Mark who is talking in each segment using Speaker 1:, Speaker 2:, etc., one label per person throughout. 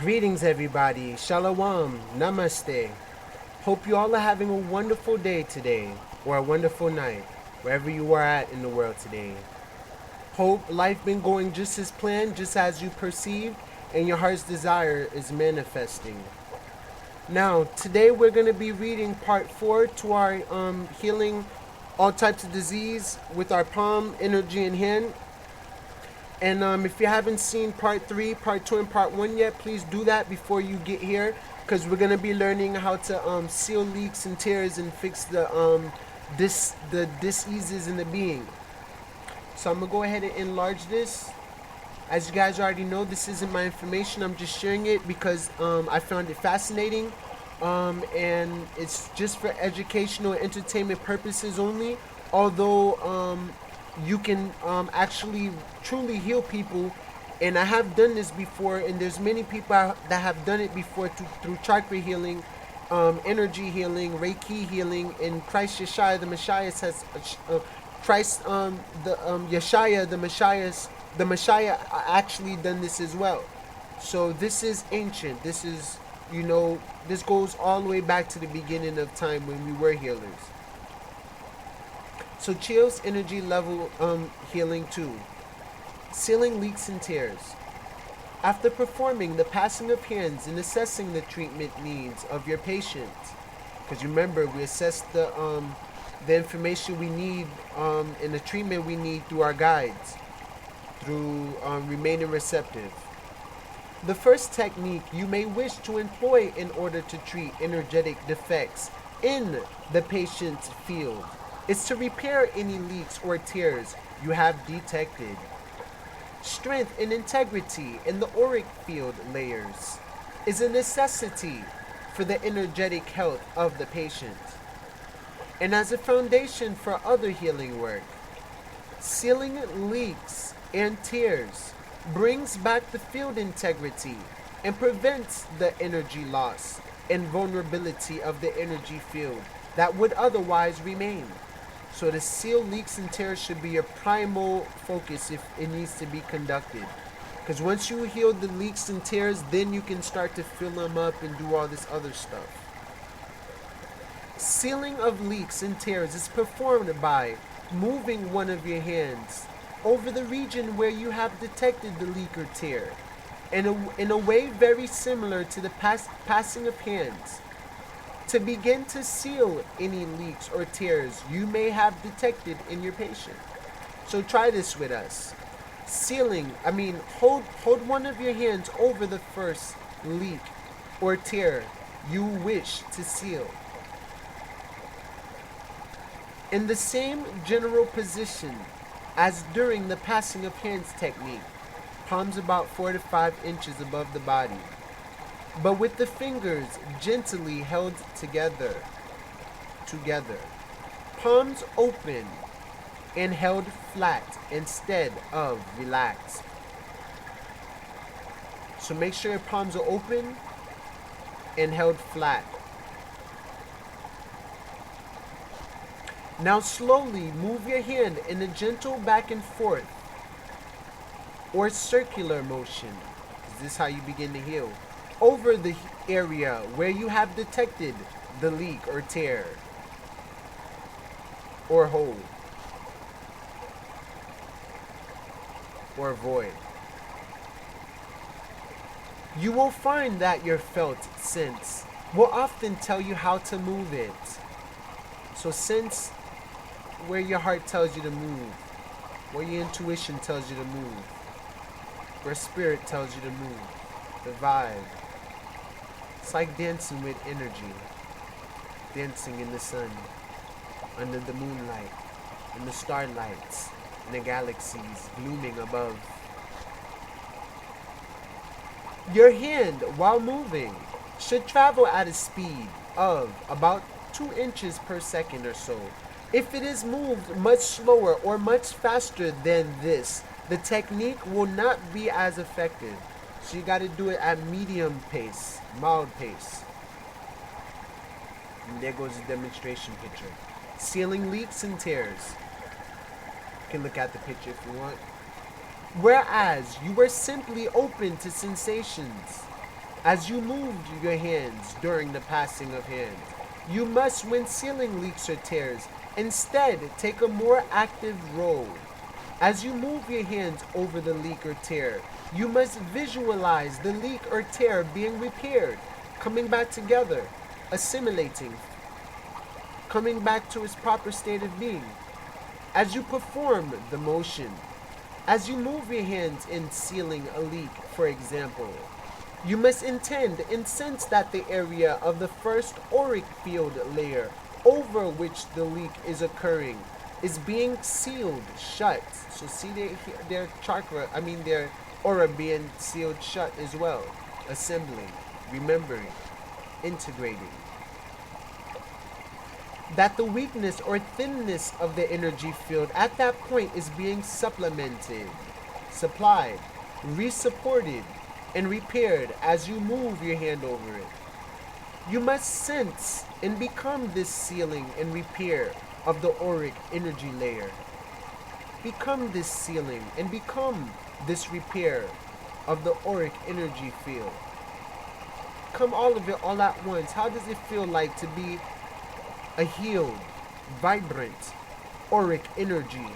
Speaker 1: Greetings, everybody. Shalom. Namaste. Hope you all are having a wonderful day today, or a wonderful night, wherever you are at in the world today. Hope life been going just as planned, just as you perceived, and your heart's desire is manifesting. Now, today we're going to be reading part 4 to our healing all types of disease with our palm, energy, and hand. And if you haven't seen part 3, part 2, and part 1 yet, please do that before you get here, because we're going to be learning how to seal leaks and tears and fix the diseases in the being. So I'm going to go ahead and enlarge this. As you guys already know, this isn't my information. I'm just sharing it because I found it fascinating. And it's just for educational and entertainment purposes only. Although you can actually truly heal people. And I have done this before. And there's many people that have done it before through chakra healing, energy healing, Reiki healing. And Christ Yeshua, the Messiah, has... Christ, Yeshua, the Messiah actually done this as well. So this is ancient. This is, this goes all the way back to the beginning of time when we were healers. So Chill's energy level healing 2. Sealing leaks and tears. After performing the passing of hands and assessing the treatment needs of your patient, because remember, we assess the information we need and the treatment we need through our guides, through remaining receptive. The first technique you may wish to employ in order to treat energetic defects in the patient's field is to repair any leaks or tears you have detected. Strength and integrity in the auric field layers is a necessity for the energetic health of the patient. And as a foundation for other healing work, sealing leaks and tears brings back the field integrity and prevents the energy loss and vulnerability of the energy field that would otherwise remain. So to seal leaks and tears should be your primal focus if it needs to be conducted. Because once you heal the leaks and tears, then you can start to fill them up and do all this other stuff. Sealing of leaks and tears is performed by moving one of your hands over the region where you have detected the leak or tear, in a way very similar to the passing of hands, to begin to seal any leaks or tears you may have detected in your patient. So try this with us. Hold one of your hands over the first leak or tear you wish to seal. In the same general position as during the passing of hands technique, palms about 4 to 5 inches above the body, but with the fingers gently held together, palms open and held flat instead of relaxed. So make sure your palms are open and held flat. Now slowly move your hand in a gentle back and forth or circular motion. This is how you begin to heal. Over the area where you have detected the leak or tear or hole or void. You will find that your felt sense will often tell you how to move it. So sense where your heart tells you to move, where your intuition tells you to move, where spirit tells you to move, the vibe. It's like dancing with energy, dancing in the sun, under the moonlight, in the starlights, in the galaxies glooming above. Your hand, while moving, should travel at a speed of about 2 inches per second or so. If it is moved much slower or much faster than this, the technique will not be as effective. So you got to do it at medium pace, mild pace. And there goes the demonstration picture. Sealing leaks and tears. You can look at the picture if you want. Whereas you were simply open to sensations as you moved your hands during the passing of hands. You must, when sealing leaks or tears, instead take a more active role. As you move your hands over the leak or tear, you must visualize the leak or tear being repaired, coming back together, assimilating, coming back to its proper state of being. As you perform the motion, as you move your hands in sealing a leak, for example, you must intend and sense that the area of the first auric field layer over which the leak is occurring is being sealed shut. So see their chakra, their aura being sealed shut as well. Assembling, remembering, integrating. That the weakness or thinness of the energy field at that point is being supplemented, supplied, resupported, and repaired as you move your hand over it. You must sense and become this sealing and repair of the auric energy layer. Become this sealing and become this repair of the auric energy field. Come all of it all at once. How does it feel like to be a healed, vibrant, auric energy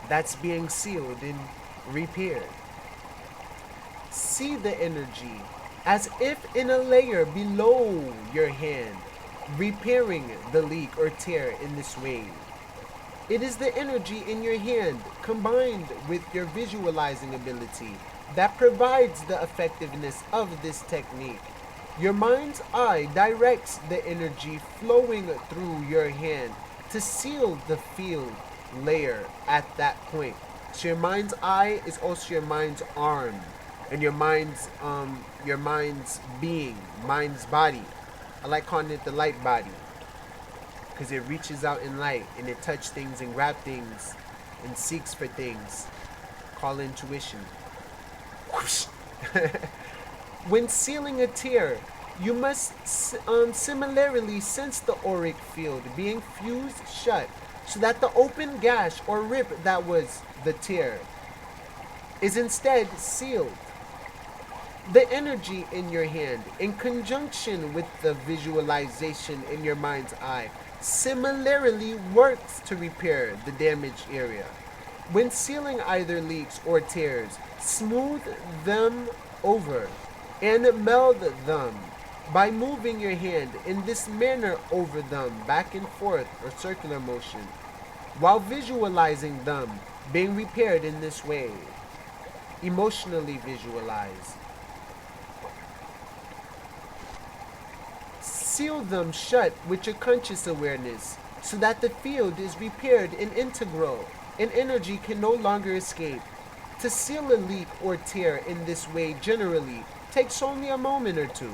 Speaker 1: that's being sealed and repaired? See the energy as if in a layer below your hand, repairing the leak or tear in this way. It is the energy in your hand combined with your visualizing ability that provides the effectiveness of this technique. Your mind's eye directs the energy flowing through your hand to seal the field layer at that point. So your mind's eye is also your mind's arm, and your mind's being, mind's body. I like calling it the light body, because it reaches out in light and it touches things and grabs things and seeks for things. Call intuition. Whoosh. When sealing a tear, you must similarly sense the auric field being fused shut so that the open gash or rip that was the tear is instead sealed. The energy in your hand, in conjunction with the visualization in your mind's eye, similarly works to repair the damaged area. When sealing either leaks or tears, smooth them over and meld them by moving your hand in this manner over them, back and forth or circular motion, while visualizing them being repaired in this way. Emotionally visualize. Seal them shut with your conscious awareness so that the field is repaired and integral and energy can no longer escape. To seal a leak or tear in this way generally takes only a moment or two.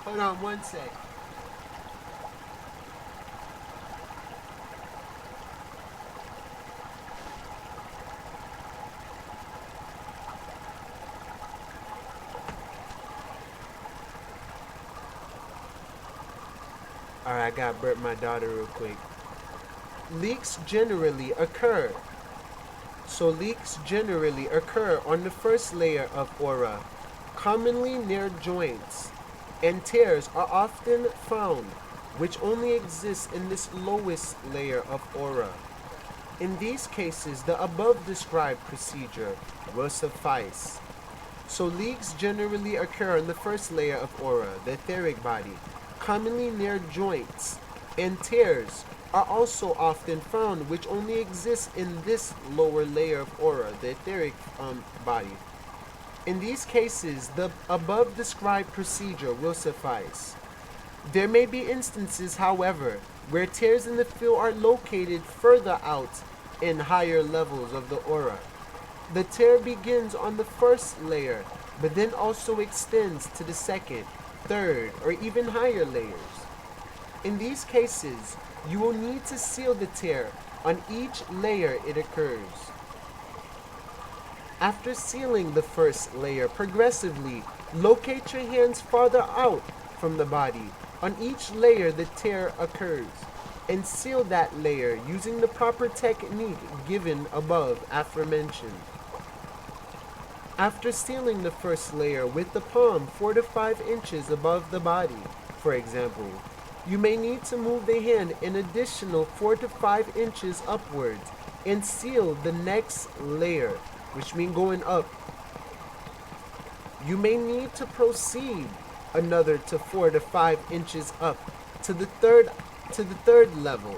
Speaker 1: Hold on one sec. Alright, I gotta burp my daughter real quick. Leaks generally occur. So leaks generally occur on the first layer of aura, commonly near joints, and tears are often found, which only exist in this lowest layer of aura. In these cases, the above described procedure will suffice. So leaks generally occur in the first layer of aura, the etheric body, commonly near joints, and tears are also often found, which only exist in this lower layer of aura, the etheric body. In these cases, the above described procedure will suffice. There may be instances, however, where tears in the field are located further out in higher levels of the aura. The tear begins on the first layer, but then also extends to the second, third, or even higher layers. In these cases, you will need to seal the tear on each layer it occurs. After sealing the first layer, progressively locate your hands farther out from the body On each layer the tear occurs, and seal that layer using the proper technique given above aforementioned. After sealing the first layer with the palm 4 to 5 inches above the body, for example, you may need to move the hand an additional 4 to 5 inches upwards and seal the next layer, which means going up. You may need to proceed another to 4 to 5 inches up to the third level,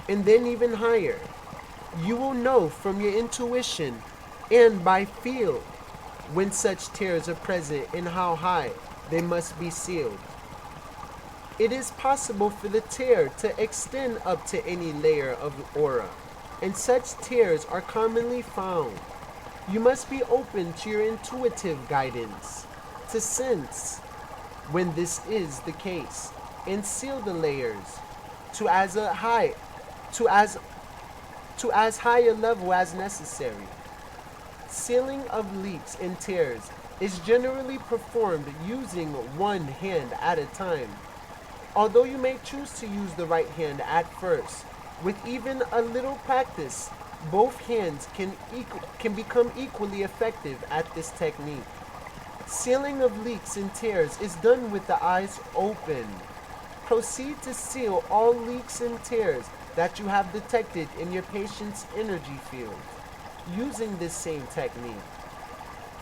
Speaker 1: and then even higher. You will know from your intuition and by feel when such tears are present and how high they must be sealed. It is possible for the tear to extend up to any layer of aura, and such tears are commonly found. You must be open to your intuitive guidance to sense when this is the case, and seal the layers to as high a level as necessary. Sealing of leaks and tears is generally performed using one hand at a time. Although you may choose to use the right hand at first, with even a little practice, both hands can become equally effective at this technique. Sealing of leaks and tears is done with the eyes open. Proceed to seal all leaks and tears that you have detected in your patient's energy field, using this same technique.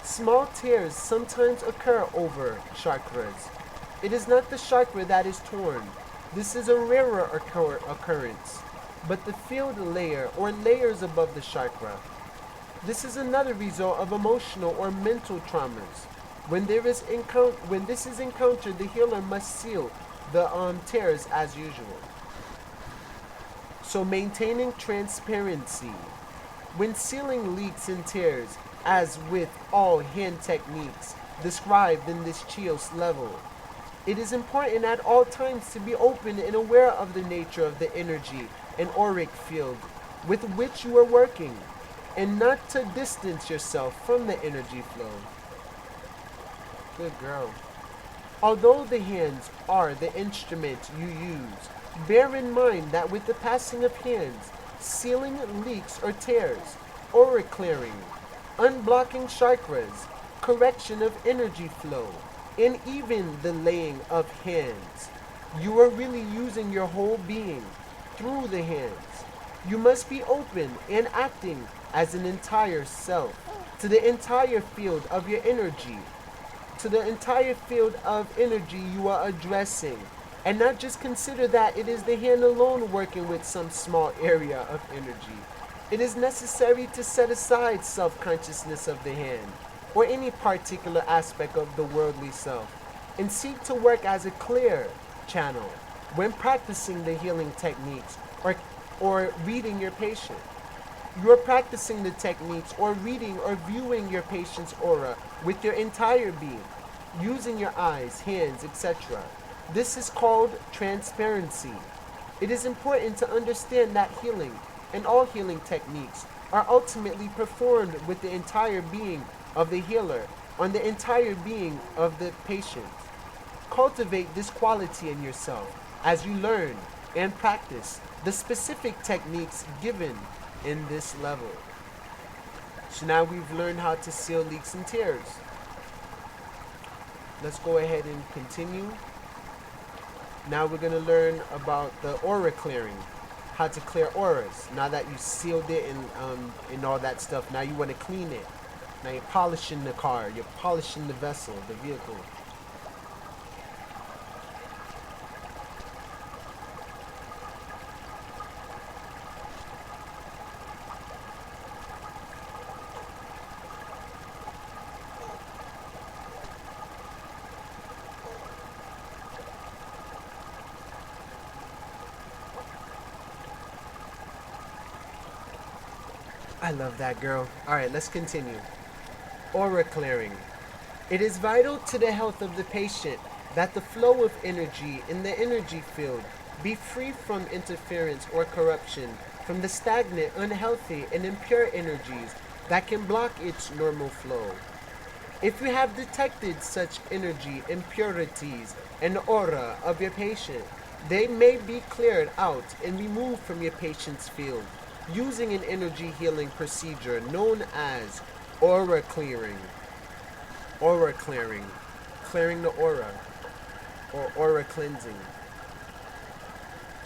Speaker 1: Small tears sometimes occur over chakras. It is not the chakra that is torn. This is a rarer occurrence, but the field layer or layers above the chakra. This is another result of emotional or mental traumas. When this is encountered, the healer must seal the tears as usual. So maintaining transparency. When sealing leaks and tears, as with all hand techniques described in this Chios level, it is important at all times to be open and aware of the nature of the energy and auric field with which you are working, and not to distance yourself from the energy flow. Good girl. Although the hands are the instrument you use, bear in mind that with the passing of hands, sealing leaks or tears, aura clearing, unblocking chakras, correction of energy flow, and even the laying of hands, you are really using your whole being through the hands. You must be open and acting as an entire self to the entire field of your energy, to the entire field of energy you are addressing, and not just consider that it is the hand alone working with some small area of energy. It is necessary to set aside self-consciousness of the hand, or any particular aspect of the worldly self, and seek to work as a clear channel when practicing the healing techniques or reading your patient. You are practicing the techniques or reading or viewing your patient's aura with your entire being, using your eyes, hands, etc. This is called transparency. It is important to understand that healing and all healing techniques are ultimately performed with the entire being of the healer on the entire being of the patient. Cultivate this quality in yourself as you learn and practice the specific techniques given in this level. So now we've learned how to seal leaks and tears. Let's go ahead and continue. Now we're going to learn about the aura clearing, how to clear auras. Now that you sealed it and all that stuff, now you want to clean it. Now you're polishing the car, you're polishing the vessel, the vehicle. I love that, girl. Alright, let's continue. Aura clearing. It is vital to the health of the patient that the flow of energy in the energy field be free from interference or corruption from the stagnant, unhealthy, and impure energies that can block its normal flow. If you have detected such energy impurities in the aura of your patient, they may be cleared out and removed from your patient's field using an energy healing procedure known as aura clearing. Aura clearing, clearing the aura, or aura cleansing.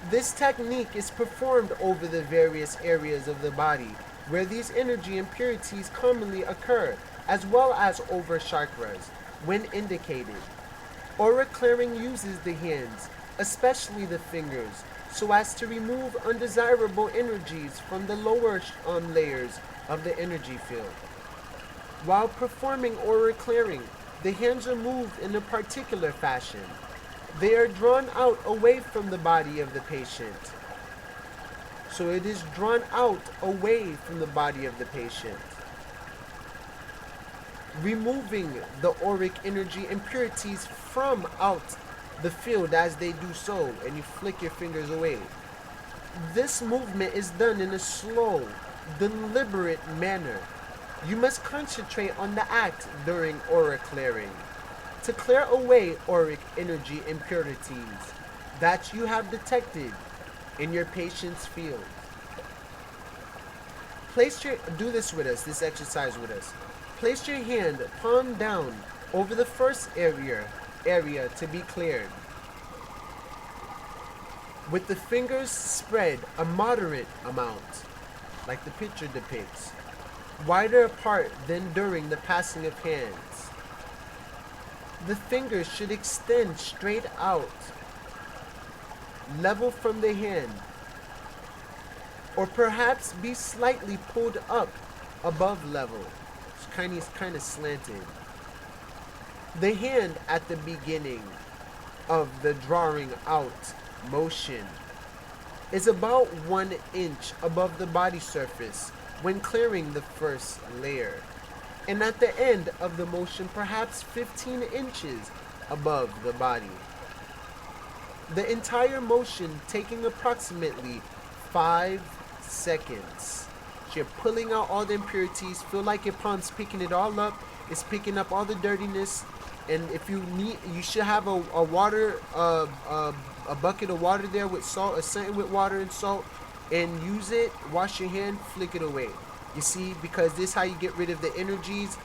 Speaker 1: This technique is performed over the various areas of the body where these energy impurities commonly occur, as well as over chakras, when indicated. Aura clearing uses the hands, especially the fingers, so as to remove undesirable energies from the lower layers of the energy field. While performing aura clearing, the hands are moved in a particular fashion. They are drawn out away from the body of the patient. So it is drawn out away from the body of the patient, removing the auric energy impurities from out the field as they do so, and you flick your fingers away. This movement is done in a slow, deliberate manner. You must concentrate on the act during aura clearing to clear away auric energy impurities that you have detected in your patient's field. Do this with us, this exercise with us. Place your hand palm down over the first area to be cleared. With the fingers spread a moderate amount, like the picture depicts, wider apart than during the passing of hands. The fingers should extend straight out, level from the hand, or perhaps be slightly pulled up above level. It's kind of slanted. The hand at the beginning of the drawing out motion is about 1 inch above the body surface when clearing the first layer, and at the end of the motion perhaps 15 inches above the body. The entire motion taking approximately 5 seconds. So you're pulling out all the impurities, feel like your palm's picking it all up, it's picking up all the dirtiness, and if you need, you should have a bucket of water there with salt, or something with water and salt, and use it, wash your hand, flick it away. You see, because this is how you get rid of the energies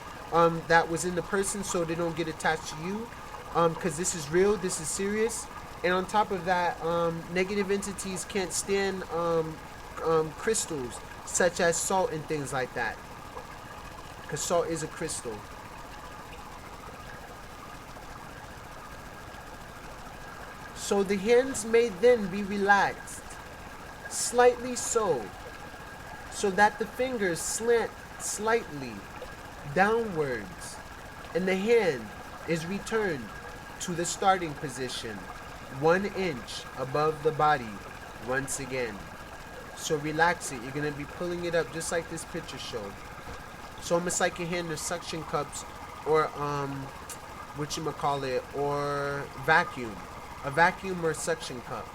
Speaker 1: that was in the person, so they don't get attached to you, because this is real, this is serious. And on top of that, negative entities can't stand crystals such as salt and things like that, because salt is a crystal. So the hands may then be relaxed slightly, so that the fingers slant slightly downwards and the hand is returned to the starting position 1 inch above the body once again. So relax it. You're going to be pulling it up just like this picture showed. So almost like your hand are suction cups, or or vacuum. A vacuum or suction cup.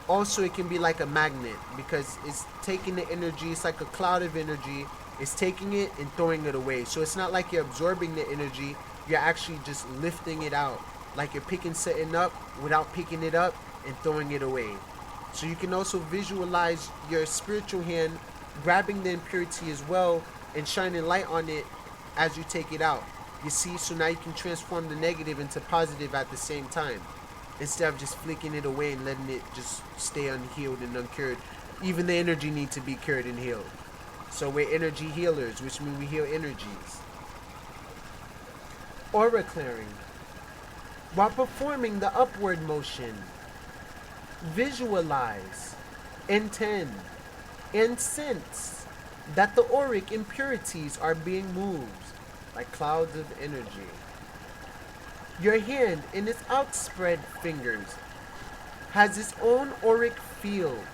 Speaker 1: Also, it can be like a magnet, because it's taking the energy. It's like a cloud of energy. It's taking it and throwing it away. So it's not like you're absorbing the energy. You're actually just lifting it out, like you're picking something up without picking it up and throwing it away. So you can also visualize your spiritual hand grabbing the impurity as well and shining light on it as you take it out. You see, so now you can transform the negative into positive at the same time, instead of just flicking it away and letting it just stay unhealed and uncured. Even the energy needs to be cured and healed. So we're energy healers, which means we heal energies. Aura clearing. While performing the upward motion, visualize, intend, and sense that the auric impurities are being moved like clouds of energy. Your hand in its outspread fingers has its own auric field,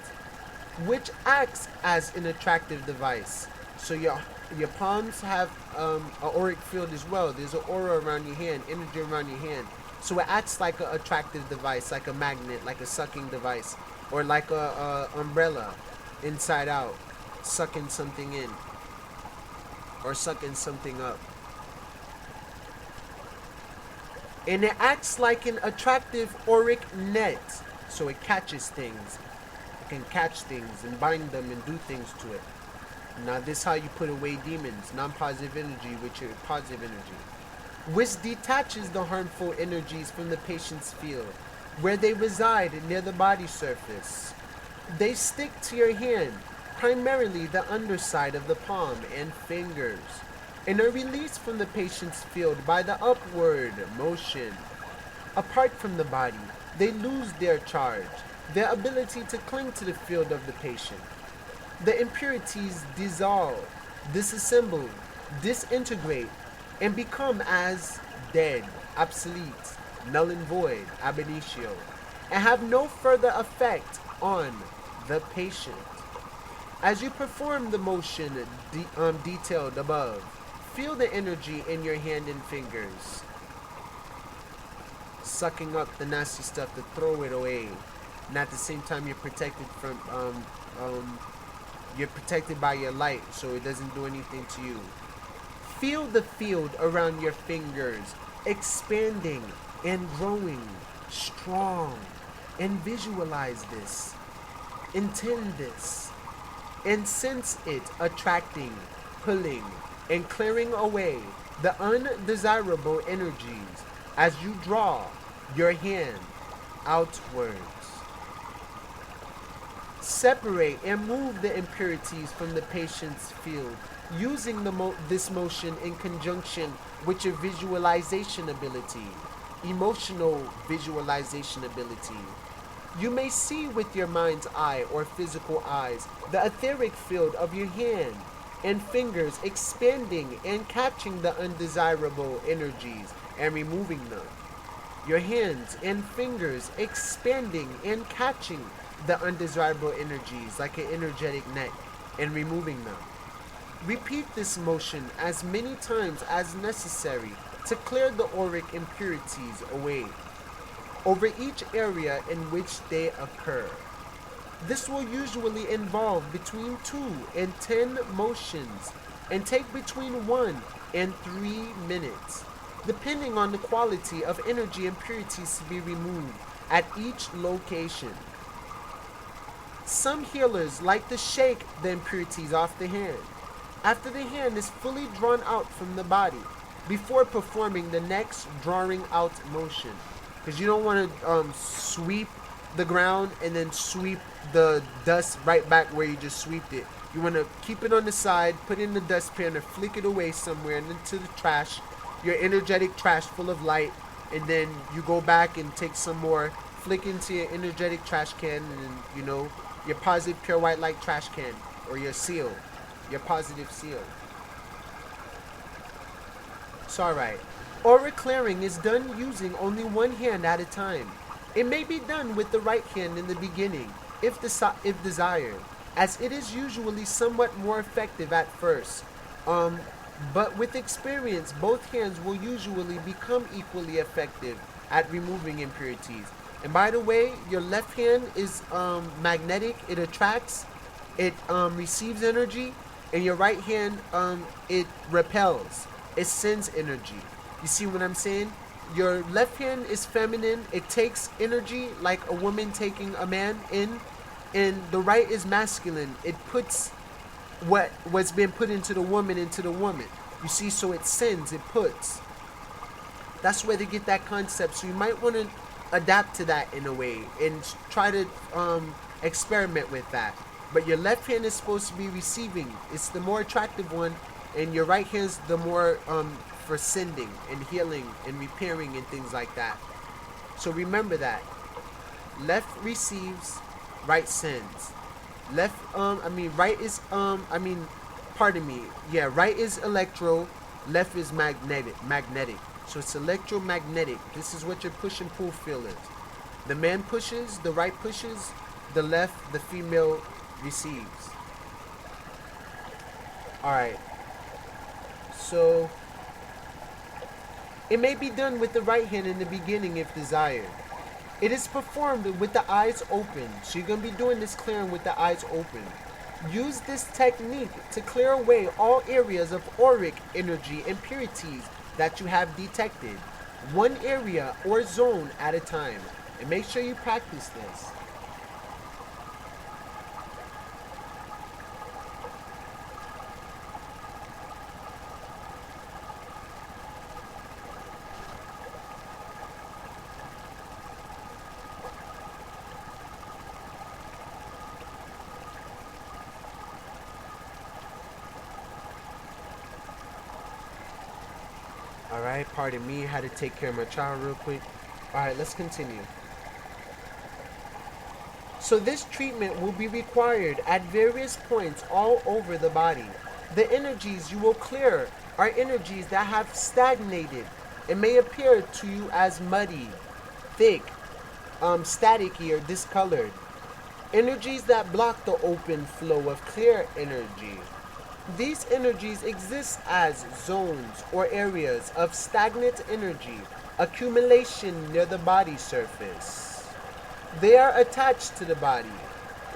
Speaker 1: which acts as an attractive device. So your palms have an auric field as well. There's an aura around your hand, energy around your hand. So it acts like an attractive device, like a magnet, like a sucking device, or like a umbrella inside out, sucking something in or sucking something up. and it acts like an attractive auric net, so it catches things. It can catch things and bind them and do things to it. Now this is how you put away demons, non-positive energy with your positive energy, which detaches the harmful energies from the patient's field, where they reside near the body surface. They stick to your hand, primarily the underside of the palm and fingers, and are released from the patient's field by the upward motion. Apart from the body, they lose their charge, their ability to cling to the field of the patient. The impurities dissolve, disassemble, disintegrate, and become as dead, obsolete, null and void, ab initio, and have no further effect on the patient. As you perform the motion detailed above, feel the energy in your hand and fingers, sucking up the nasty stuff to throw it away. And at the same time, you're protected from you're protected by your light, so it doesn't do anything to you. Feel the field around your fingers expanding and growing strong, and visualize this, intend this, and sense it attracting, pulling, and clearing away the undesirable energies as you draw your hand outwards. Separate and move the impurities from the patient's field using this motion in conjunction with your visualization ability, emotional visualization ability. You may see with your mind's eye or physical eyes the etheric field of your hand and fingers expanding and catching the undesirable energies and removing them. Your hands and fingers expanding and catching the undesirable energies like an energetic net and removing them. Repeat this motion as many times as necessary to clear the auric impurities away over each area in which they occur. This will usually involve between 2 and 10 motions and take between 1 and 3 minutes, depending on the quality of energy impurities to be removed at each location. Some healers like to shake the impurities off the hand after the hand is fully drawn out from the body before performing the next drawing out motion, because you don't want to sweep the ground and then sweep the dust right back where you just sweeped it. You want to keep it on the side, put it in the dustpan, or flick it away somewhere and into the trash, your energetic trash full of light, and then you go back and take some more, flick into your energetic trash can, and your positive pure white light trash can, or your seal, your positive seal. It's alright. Aura clearing is done using only one hand at a time. It may be done with the right hand in the beginning, if desired, as it is usually somewhat more effective at first. But with experience, both hands will usually become equally effective at removing impurities. And by the way, your left hand is magnetic, it attracts, it receives energy, and your right hand, it repels, it sends energy. You see what I'm saying? Your left hand is feminine, it takes energy like a woman taking a man in, and the right is masculine, it puts what's been put into the woman. You see, so it sends, it puts. That's where they get that concept. So you might want to adapt to that in a way and try to experiment with that. But your left hand is supposed to be receiving. It's the more attractive one, and your right hand's the more for sending and healing and repairing and things like that. So remember that. Left receives, right sends. Right is right is electro, left is magnetic. So it's electromagnetic. This is what your push and pull field is. The man pushes, the right pushes, the left, the female receives. Alright. So it may be done with the right hand in the beginning if desired. It is performed with the eyes open. So you're going to be doing this clearing with the eyes open. Use this technique to clear away all areas of auric energy impurities that you have detected. one area or zone at a time. And make sure you practice this. Alright, pardon me, had to take care of my child real quick. Alright, let's continue. So this treatment will be required at various points all over the body. The energies you will clear are energies that have stagnated and may appear to you as muddy, thick, staticky, or discolored. Energies that block the open flow of clear energy. These energies exist as zones or areas of stagnant energy accumulation near the body surface. They are attached to the body,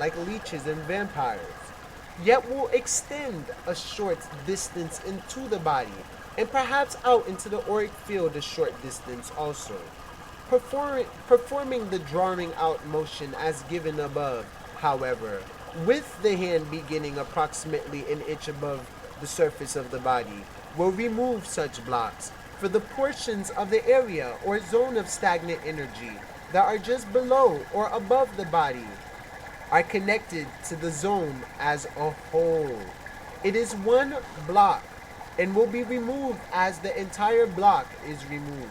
Speaker 1: like leeches and vampires, yet will extend a short distance into the body and perhaps out into the auric field a short distance also. Performing the drawing out motion as given above, however, with the hand beginning approximately an inch above the surface of the body, will remove such blocks for the portions of the area or zone of stagnant energy that are just below or above the body are connected to the zone as a whole. It is one block and will be removed as the entire block is removed.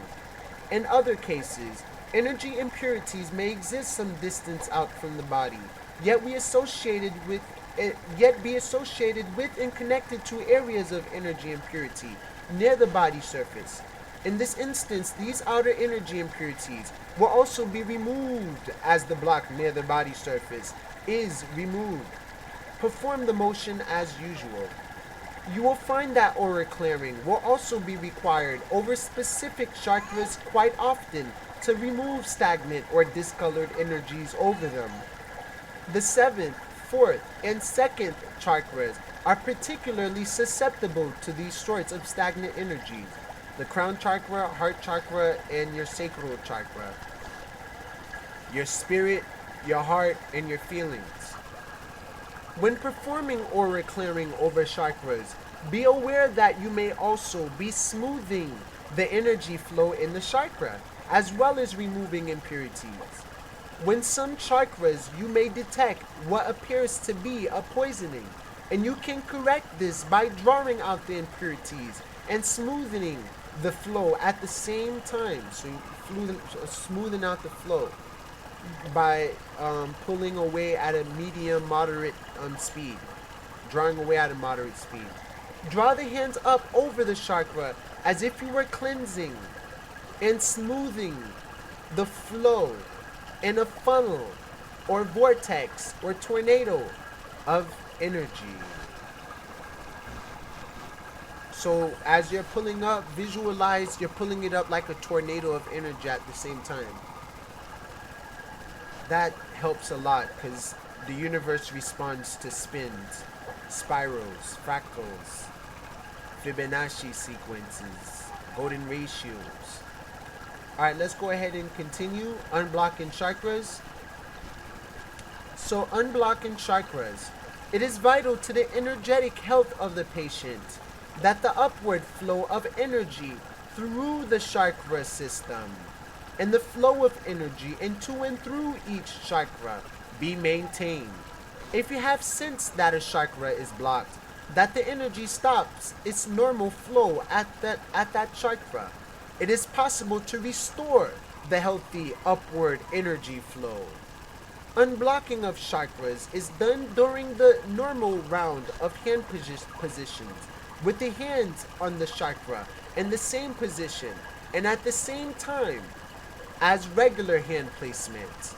Speaker 1: In other cases, energy impurities may exist some distance out from the body, yet be associated with and connected to areas of energy impurity near the body surface. In this instance, these outer energy impurities will also be removed as the block near the body surface is removed. Perform the motion as usual. You will find that aura clearing will also be required over specific chakras quite often to remove stagnant or discolored energies over them. The 7th, 4th, and 2nd chakras are particularly susceptible to these sorts of stagnant energies. The crown chakra, heart chakra, and your sacral chakra. Your spirit, your heart, and your feelings. When performing aura clearing over chakras, be aware that you may also be smoothing the energy flow in the chakra, as well as removing impurities. When some chakras, you may detect what appears to be a poisoning, and you can correct this by drawing out the impurities and smoothing the flow at the same time. So you smoothing out the flow by pulling away at a medium moderate speed, drawing away at a moderate speed. Draw the hands up over the chakra as if you were cleansing and smoothing the flow in a funnel or vortex or tornado of energy. So as you're pulling up, visualize you're pulling it up like a tornado of energy at the same time. That helps a lot because the universe responds to spins, spirals, fractals, Fibonacci sequences, golden ratios. Alright, let's go ahead and continue unblocking chakras. So unblocking chakras. It is vital to the energetic health of the patient that the upward flow of energy through the chakra system and the flow of energy into and through each chakra be maintained. If you have sensed that a chakra is blocked, that the energy stops its normal flow at that chakra, it is possible to restore the healthy upward energy flow. Unblocking of chakras is done during the normal round of hand positions, with the hands on the chakra in the same position and at the same time as regular hand placement.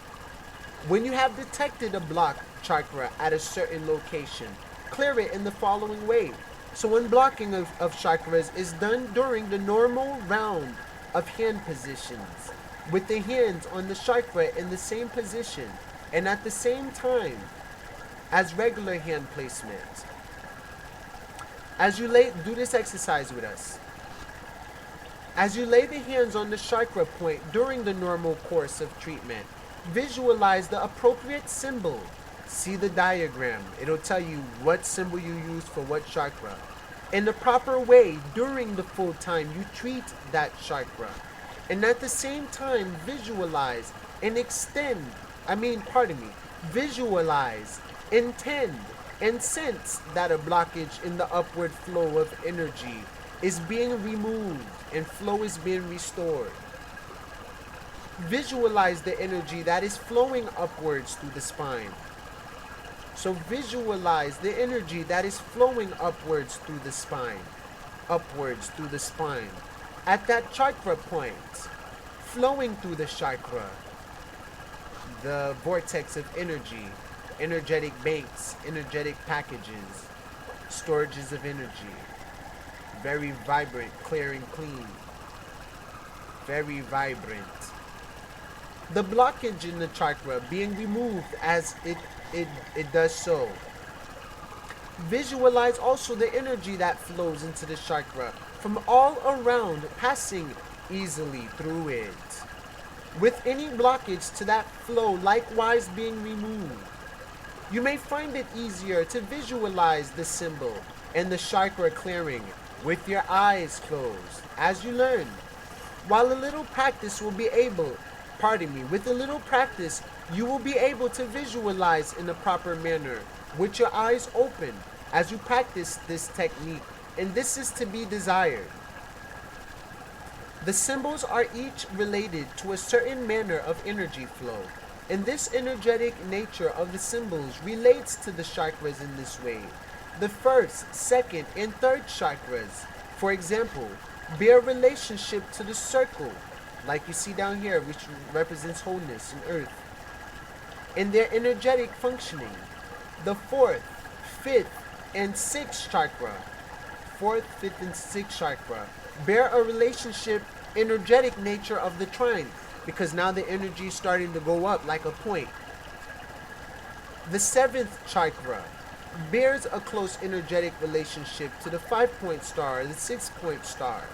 Speaker 1: When you have detected a blocked chakra at a certain location, clear it in the following way. So unblocking of chakras is done during the normal round of hand positions, with the hands on the chakra in the same position and at the same time as regular hand placement. As you do this exercise with us, As you lay the hands on the chakra point during the normal course of treatment, visualize the appropriate symbol. See the diagram. It'll tell you what symbol you use for what chakra. In the proper way during the full time you treat that chakra. And at the same time, visualize and visualize, intend, and sense that a blockage in the upward flow of energy is being removed and flow is being restored. Visualize the energy that is flowing upwards through the spine. So visualize the energy that is flowing upwards through the spine. Upwards through the spine. At that chakra point, flowing through the chakra, the vortex of energy, energetic banks, energetic packages, storages of energy. Very vibrant, clear and clean. Very vibrant. The blockage in the chakra being removed as it does so. Visualize also the energy that flows into the chakra from all around, passing easily through it. With any blockage to that flow likewise being removed. You may find it easier to visualize the symbol and the chakra clearing with your eyes closed as you learn. With a little practice you will be able to visualize in a proper manner with your eyes open as you practice this technique, and this is to be desired. The symbols are each related to a certain manner of energy flow, and this energetic nature of the symbols relates to the chakras in this way. The first, second, and third chakras, for example, bear relationship to the circle, like you see down here, which represents wholeness and earth, in their energetic functioning. The fourth, fifth, and sixth chakra, bear a relationship, energetic nature of the trine, because now the energy is starting to go up like a point. The seventh chakra bears a close energetic relationship to the 5-point star, the 6-point star.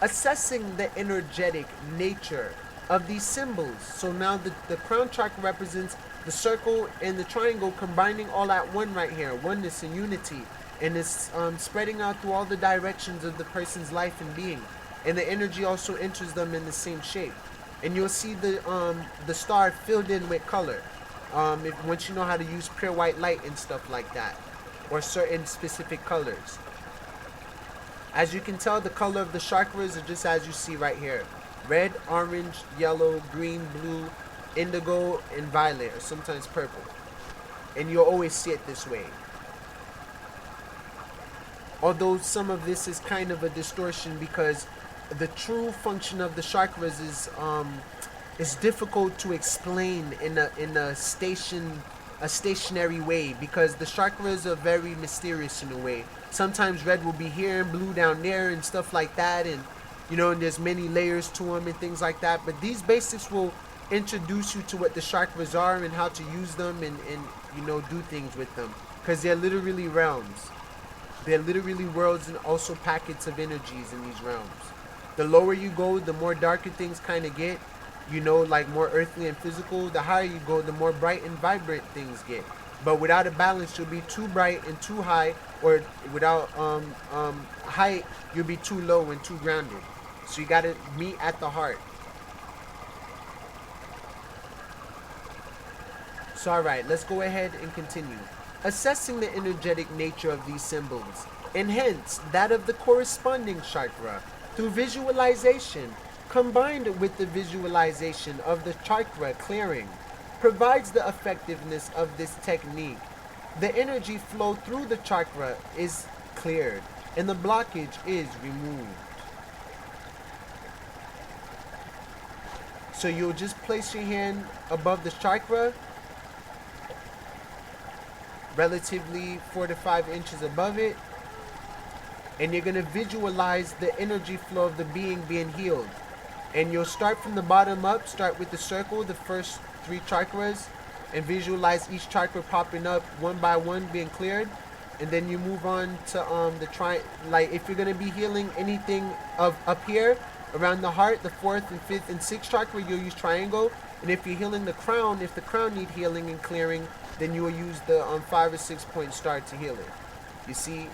Speaker 1: Assessing the energetic nature of these symbols. So now the crown chakra represents the circle and the triangle combining all at one right here, oneness and unity, and it's spreading out through all the directions of the person's life and being, and the energy also enters them in the same shape. And you'll see the star filled in with color. Once you know how to use pure white light and stuff like that, or certain specific colors. As you can tell, the color of the chakras are just as you see right here: red, orange, yellow, green, blue, indigo, and violet, or sometimes purple. And you'll always see it this way. Although some of this is kind of a distortion, because the true function of the chakras is difficult to explain in a stationary way, because the chakras are very mysterious in a way. Sometimes red will be here and blue down there and stuff like that, and and there's many layers to them and things like that. But these basics will introduce you to what the chakras are and how to use them and do things with them, because they're literally realms. They're literally worlds and also packets of energies in these realms. The lower you go, the more darker things kind of get, like more earthly and physical. The higher you go, the more bright and vibrant things get. But without a balance, you'll be too bright and too high, or without height, you'll be too low and too grounded. So you got to meet at the heart. So alright, let's go ahead and continue. Assessing the energetic nature of these symbols, and hence that of the corresponding chakra, through visualization, combined with the visualization of the chakra clearing, provides the effectiveness of this technique. The energy flow through the chakra is cleared, and the blockage is removed. So you'll just place your hand above the chakra, relatively 4 to 5 inches above it, and you're going to visualize the energy flow of the being being healed. And you'll start from the bottom up, start with the circle, the first 3 chakras, and visualize each chakra popping up one by one, being cleared. and then you move on to the like if you're gonna be healing anything of up here around the heart, the fourth and fifth and sixth chakra, you'll use triangle. And if you're healing the crown, if the crown need healing and clearing, then you will use the 5 or 6 point star to heal it. You see?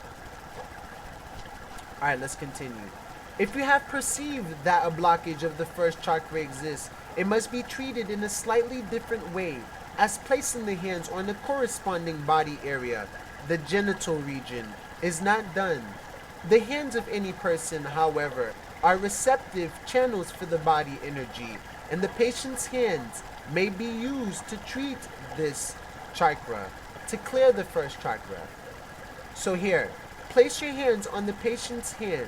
Speaker 1: Alright, let's continue. If you have perceived that a blockage of the first chakra exists, it must be treated in a slightly different way, as placing the hands on the corresponding body area, the genital region, is not done. The hands of any person, however, are receptive channels for the body energy, and the patient's hands may be used to treat this chakra, to clear the first chakra. So here, place your hands on the patient's hand,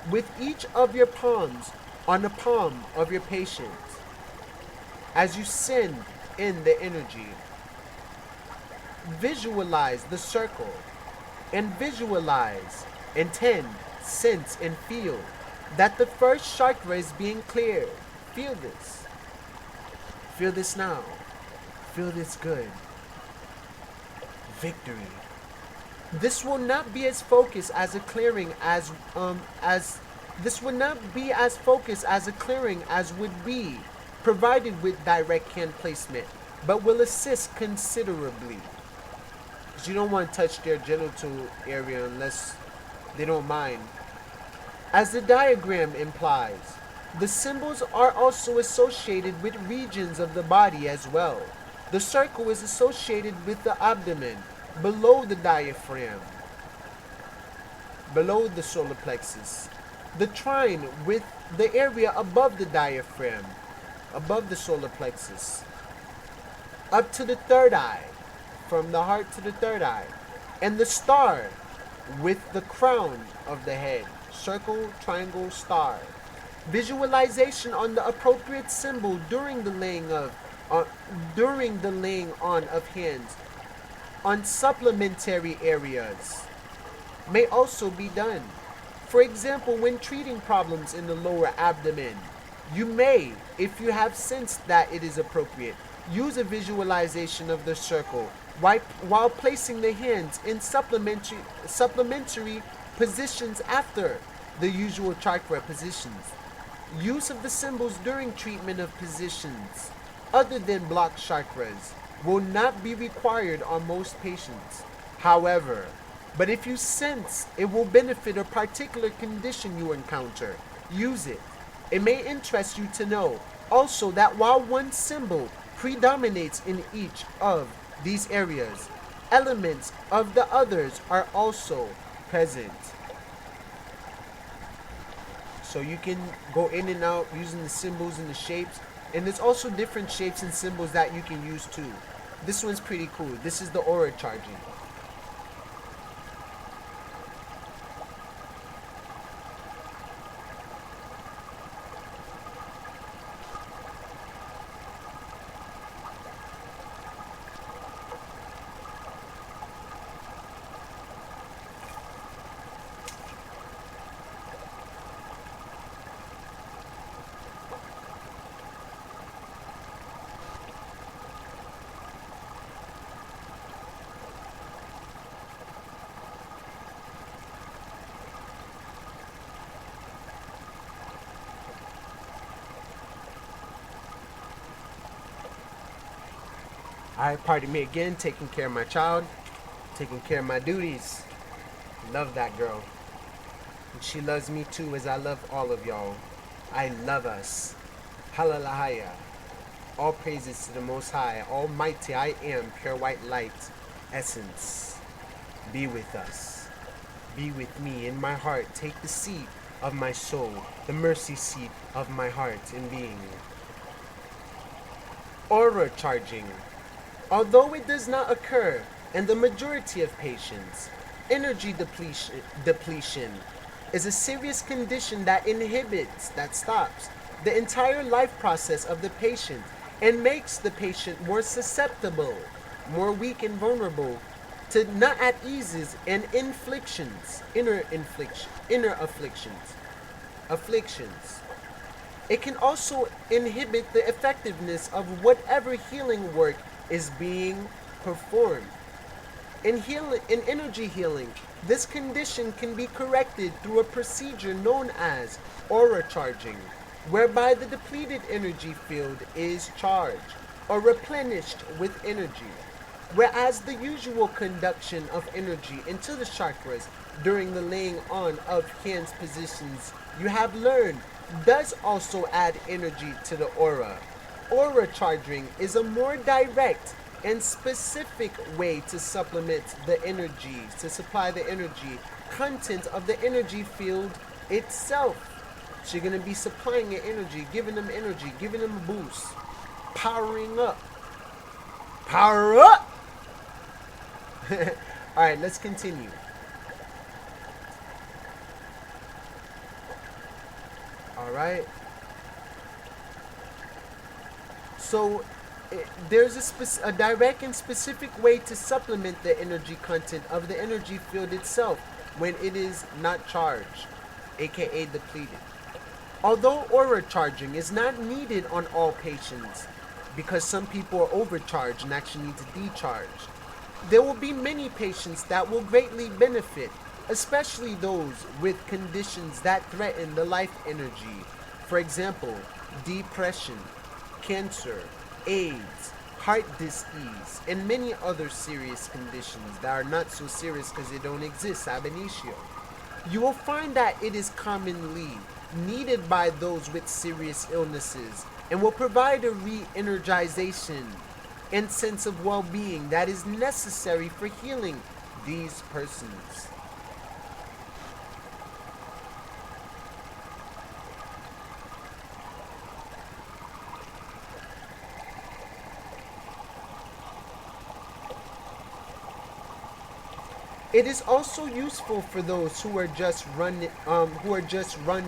Speaker 1: with each of your palms on the palm of your patient. As you send in the energy, visualize the circle, and visualize, intend, sense, and feel that the first chakra is being cleared. Feel this. Feel this now. Feel this good. Victory. This will not be as focused as a clearing this would not be as focused as a clearing as would be provided with direct hand placement, but will assist considerably. Because you don't want to touch their genital area unless they don't mind. As the diagram implies, the symbols are also associated with regions of the body as well. The circle is associated with the abdomen, below the diaphragm, below the solar plexus. The trine with the area above the diaphragm, above the solar plexus, up to the third eye, from the heart to the third eye, and the star with the crown of the head. Circle, triangle, star. Visualization on the appropriate symbol during the laying on of hands on supplementary areas may also be done. For example, when treating problems in the lower abdomen, you may, if you have sensed that it is appropriate, use a visualization of the circle while placing the hands in supplementary positions after the usual chakra positions. Use of the symbols during treatment of positions other than blocked chakras will not be required on most patients. However, but if you sense it will benefit a particular condition you encounter, use it. It may interest you to know also that while one symbol predominates in each of these areas, elements of the others are also present. So you can go in and out using the symbols and the shapes. And there's also different shapes and symbols that you can use too. This one's pretty cool. This is the aura charging. Alright, pardon me again, taking care of my child, taking care of my duties. Love that girl. And she loves me too, as I love all of y'all. I love us. Hallelujah. All praises to the Most High, Almighty I am, pure white light, essence. Be with us. Be with me in my heart. Take the seat of my soul, the mercy seat of my heart and being. Aura charging. Although it does not occur in the majority of patients, energy depletion is a serious condition that stops the entire life process of the patient and makes the patient more susceptible, more weak and vulnerable to not at eases and inner afflictions. It can also inhibit the effectiveness of whatever healing work is being performed. In energy healing, this condition can be corrected through a procedure known as aura charging, whereby the depleted energy field is charged or replenished with energy, whereas the usual conduction of energy into the chakras during the laying on of hands positions you have learned does also add energy to the aura. Aura charging is a more direct and specific way to supplement the energy, to supply the energy content of the energy field itself. So you're going to be supplying your energy, giving them a boost, powering up. Power up! Alright, let's continue. Alright. So there's a direct and specific way to supplement the energy content of the energy field itself when it is not charged, aka depleted. Although aura charging is not needed on all patients, because some people are overcharged and actually need to decharge, there will be many patients that will greatly benefit, especially those with conditions that threaten the life energy. For example, depression, cancer, AIDS, heart disease, and many other serious conditions that are not so serious because they don't exist ab initio. You will find that it is commonly needed by those with serious illnesses and will provide a re-energization and sense of well-being that is necessary for healing these persons. It is also useful for those who are just run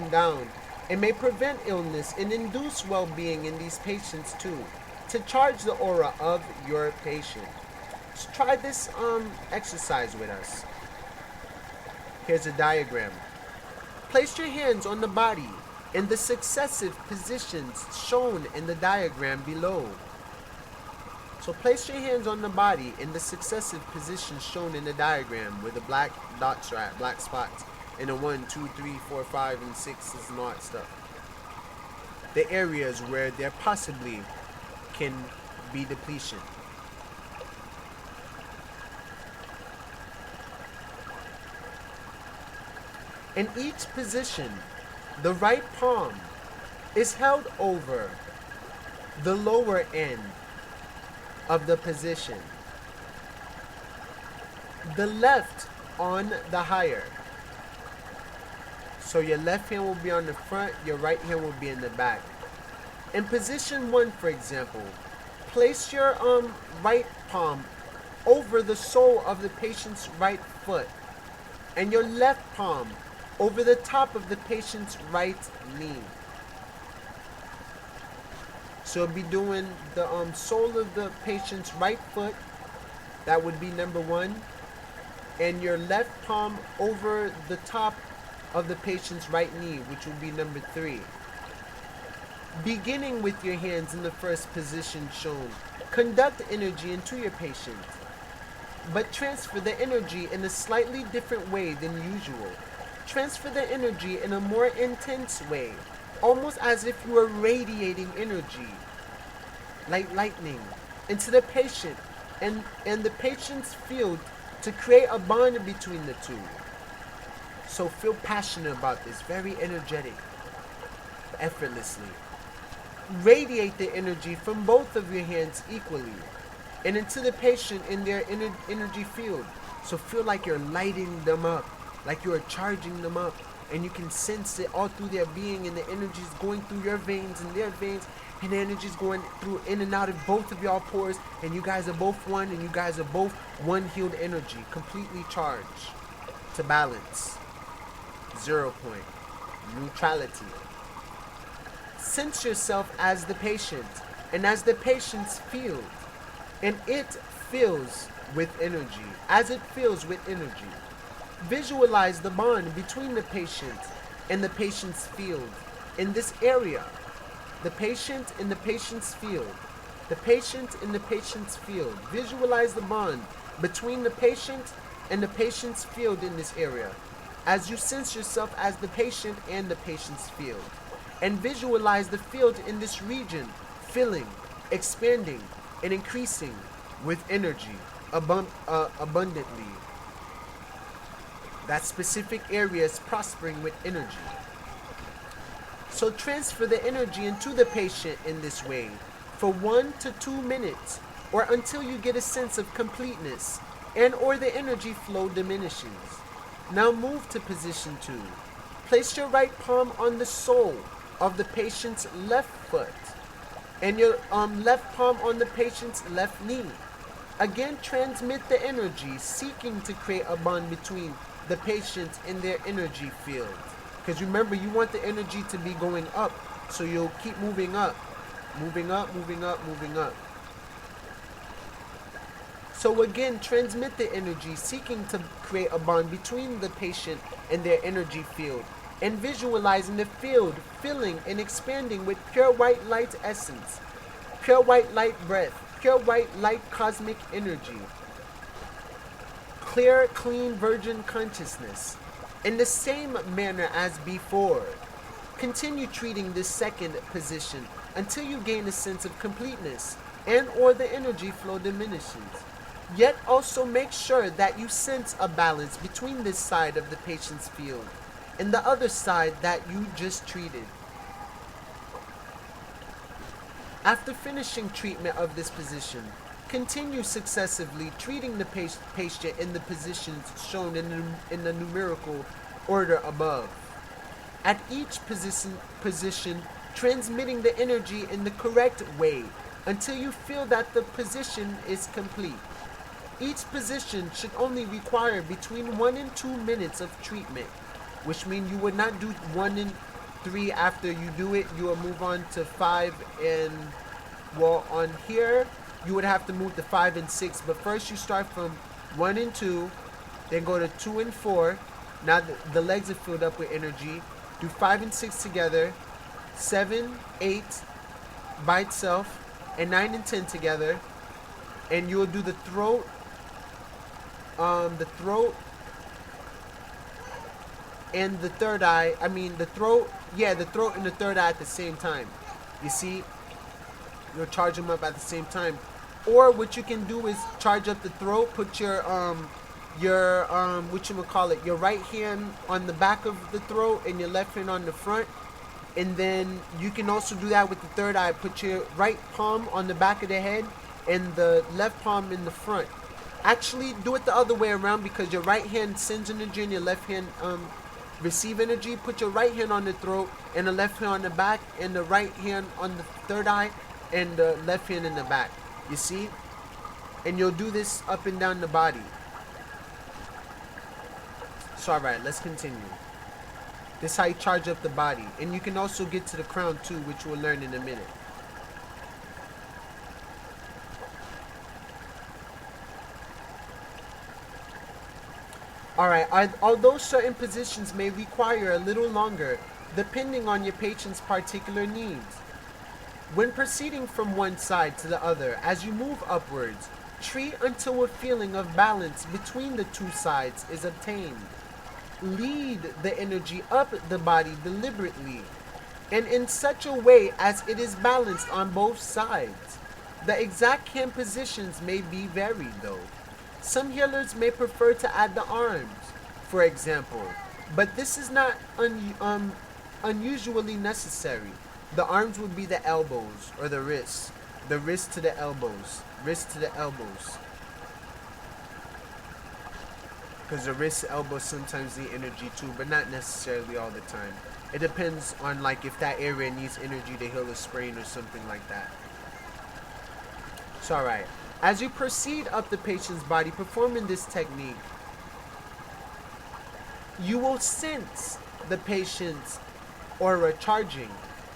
Speaker 1: down and may prevent illness and induce well-being in these patients too, to charge the aura of your patient. So try this exercise with us. Here's a diagram. Place your hands on the body in the successive positions shown in the diagram below. So place your hands on the body in the successive positions shown in the diagram where the black dots are at, black spots, and the 1, 2, 3, 4, 5, and 6 and all that stuff. The areas where there possibly can be depletion. In each position, the right palm is held over the lower end of the position, the left on the higher. So your left hand will be on the front, your right hand will be in the back. In position 1, for example, place your right palm over the sole of the patient's right foot and your left palm over the top of the patient's right knee. So be doing the sole of the patient's right foot, that would be number 1, and your left palm over the top of the patient's right knee, which will be number 3. Beginning with your hands in the first position shown, conduct energy into your patient, but transfer the energy in a slightly different way than usual. Transfer the energy in a more intense way, almost as if you are radiating energy, like lightning, into the patient and the patient's field to create a bond between the two. So feel passionate about this, very energetic, effortlessly. Radiate the energy from both of your hands equally and into the patient in their energy field. So feel like you're lighting them up, like you are charging them up, and you can sense it all through their being, and the energy is going through your veins and their veins, and the energy is going through in and out of both of y'all pores, and you guys are both one, and you guys are both one healed energy, completely charged to balance. 0 point. Neutrality. Sense yourself as the patient and as the patient's field, and it fills with energy. As it fills with energy, visualize the bond between the patient and the patient's field in this area. The patient in the patient's field. The patient in the patient's field. Visualize the bond between the patient and the patient's field in this area, as you sense yourself as the patient and the patient's field, and visualize the field in this region filling, expanding, and increasing with energy abundantly. That specific area is prospering with energy. So transfer the energy into the patient in this way for 1 to 2 minutes, or until you get a sense of completeness and or the energy flow diminishes. Now move to position 2. Place your right palm on the sole of the patient's left foot and your left palm on the patient's left knee. Again, transmit the energy, seeking to create a bond between the patient and their energy field. Because remember, you want the energy to be going up, so you'll keep moving up, moving up, moving up, moving up. So again, transmit the energy, seeking to create a bond between the patient and their energy field, and visualizing the field filling and expanding with pure white light essence, pure white light breath, pure white light cosmic energy, clear, clean, virgin consciousness. In the same manner as before, continue treating this second position until you gain a sense of completeness and or the energy flow diminishes. Yet also make sure that you sense a balance between this side of the patient's field and the other side that you just treated. After finishing treatment of this position, continue successively treating the patient in the positions shown in the numerical order above. At each position, transmitting the energy in the correct way until you feel that the position is complete. Each position should only require between 1 and 2 minutes of treatment, which means you would not do 1 and 3 after you do it. You will move on to 5 and, well, on here, you would have to move to 5 and 6. But first you start from 1 and 2, then go to 2 and 4. Now the legs are filled up with energy. Do 5 and 6 together, 7, 8 by itself, and 9 and 10 together. And you'll do the throat, and the third eye. The throat and the third eye at the same time. You see, you'll charge them up at the same time. Or what you can do is charge up the throat, put your your right hand on the back of the throat and your left hand on the front. And then you can also do that with the third eye. Put your right palm on the back of the head and the left palm in the front. Actually, do it the other way around, because your right hand sends energy and your left hand receive energy. Put your right hand on the throat and the left hand on the back, and the right hand on the third eye and the left hand in the back. You see? And you'll do this up and down the body. So alright, let's continue. This is how you charge up the body. And you can also get to the crown too, which we'll learn in a minute. Alright, although certain positions may require a little longer, depending on your patient's particular needs. When proceeding from one side to the other, as you move upwards, treat until a feeling of balance between the two sides is obtained. Lead the energy up the body deliberately, and in such a way as it is balanced on both sides. The exact hand positions may be varied though. Some healers may prefer to add the arms, for example, but this is not unusually necessary. The arms would be the elbows or the wrists to the elbows, because the wrist elbows sometimes need energy too, but not necessarily all the time. It depends on like if that area needs energy to heal a sprain or something like that. So alright, as you proceed up the patient's body performing this technique, you will sense the patient's aura charging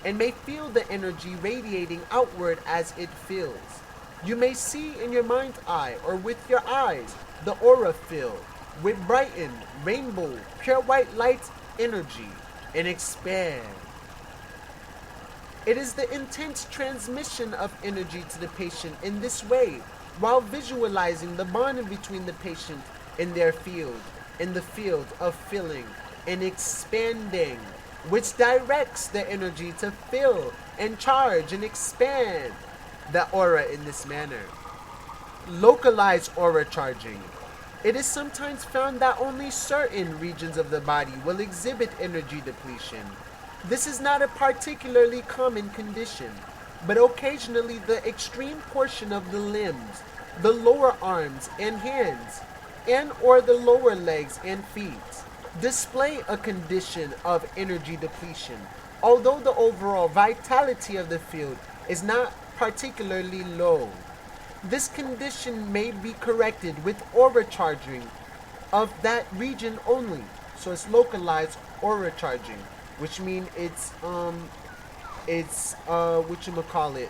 Speaker 1: and may feel the energy radiating outward as it fills. You may see in your mind's eye or with your eyes the aura fill with brightened rainbow pure white light energy and expand. It is the intense transmission of energy to the patient in this way while visualizing the bond between the patient and their field, in the field of filling and expanding, which directs the energy to fill and charge and expand the aura in this manner. Localized aura charging. It is sometimes found that only certain regions of the body will exhibit energy depletion. This is not a particularly common condition, but occasionally the extreme portion of the limbs, the lower arms and hands, and or the lower legs and feet display a condition of energy depletion, although the overall vitality of the field is not particularly low. This condition may be corrected with aura charging of that region only. So it's localized aura charging, which means it's whatchamacallit,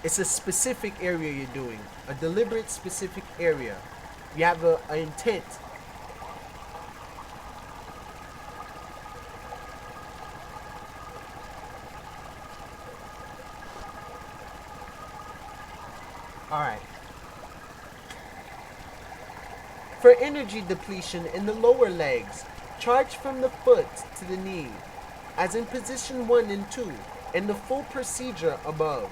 Speaker 1: it's a specific area you're doing, a deliberate specific area. You have an intent. Alright. For energy depletion in the lower legs, charge from the foot to the knee, as in position 1 and 2, and the full procedure above,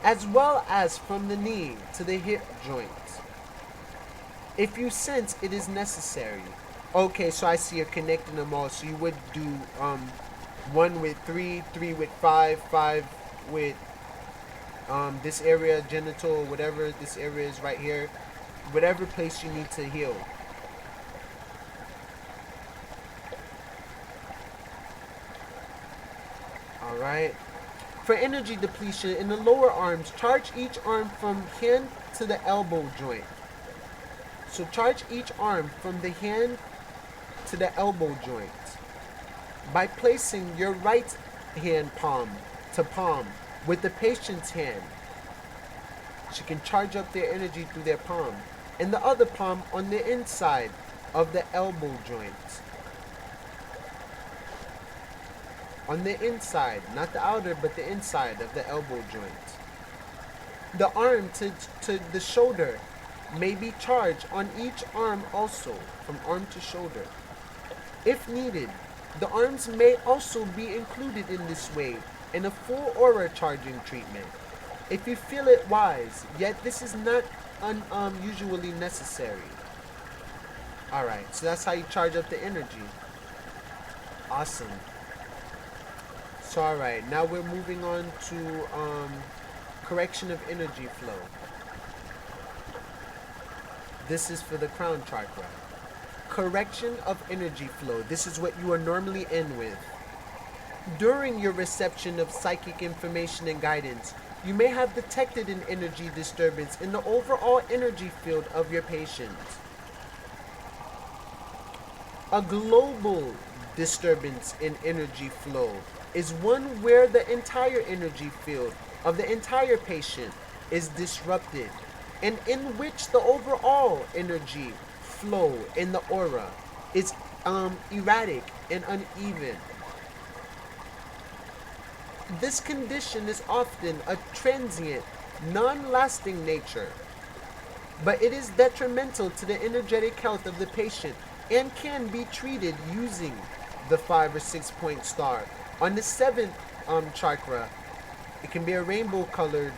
Speaker 1: as well as from the knee to the hip joint, if you sense it is necessary. Okay, so I see you're connecting them all. So you would do 1 with 3, 3 with 5, 5 with this area, genital, whatever this area is right here, whatever place you need to heal. Alright. For energy depletion in the lower arms, charge each arm from hand to the elbow joint. So charge each arm from the hand to the elbow joint by placing your right hand palm to palm with the patient's hand. She can charge up their energy through their palm, and the other palm on the inside of the elbow joint. On the inside, not the outer, but the inside of the elbow joint. The arm to the shoulder may be charged on each arm also, from arm to shoulder. If needed, the arms may also be included in this way in a full aura charging treatment, if you feel it wise, yet this is not usually necessary. Alright, so that's how you charge up the energy. Awesome. So alright, now we're moving on to correction of energy flow. This is for the crown chakra. Correction of energy flow. This is what you are normally in with. During your reception of psychic information and guidance, you may have detected an energy disturbance in the overall energy field of your patient. A global disturbance in energy flow is one where the entire energy field of the entire patient is disrupted, and in which the overall energy flow in the aura is erratic and uneven. This condition is often a transient, non-lasting nature, but it is detrimental to the energetic health of the patient and can be treated using the 5 or 6 point star. On the 7th chakra, it can be a rainbow colored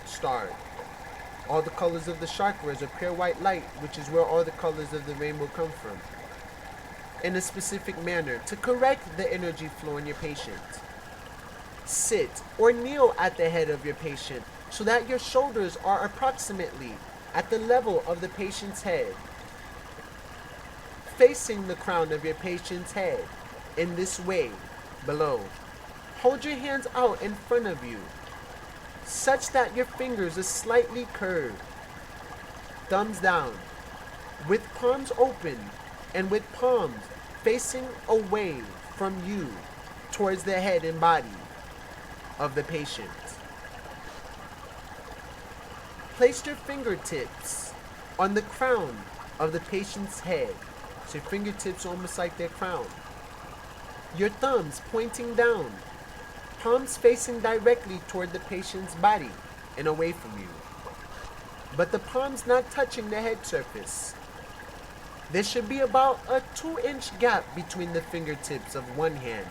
Speaker 1: star. All the colors of the chakras are pure white light, which is where all the colors of the rainbow come from, in a specific manner to correct the energy flow in your patient. Sit or kneel at the head of your patient so that your shoulders are approximately at the level of the patient's head, facing the crown of your patient's head in this way below. Hold your hands out in front of you such that your fingers are slightly curved, thumbs down, with palms open and with palms facing away from you towards the head and body of the patient. Place your fingertips on the crown of the patient's head. So your fingertips are almost like their crown. Your thumbs pointing down, palms facing directly toward the patient's body, and away from you, but the palms not touching the head surface. There should be about a 2-inch gap between the fingertips of one hand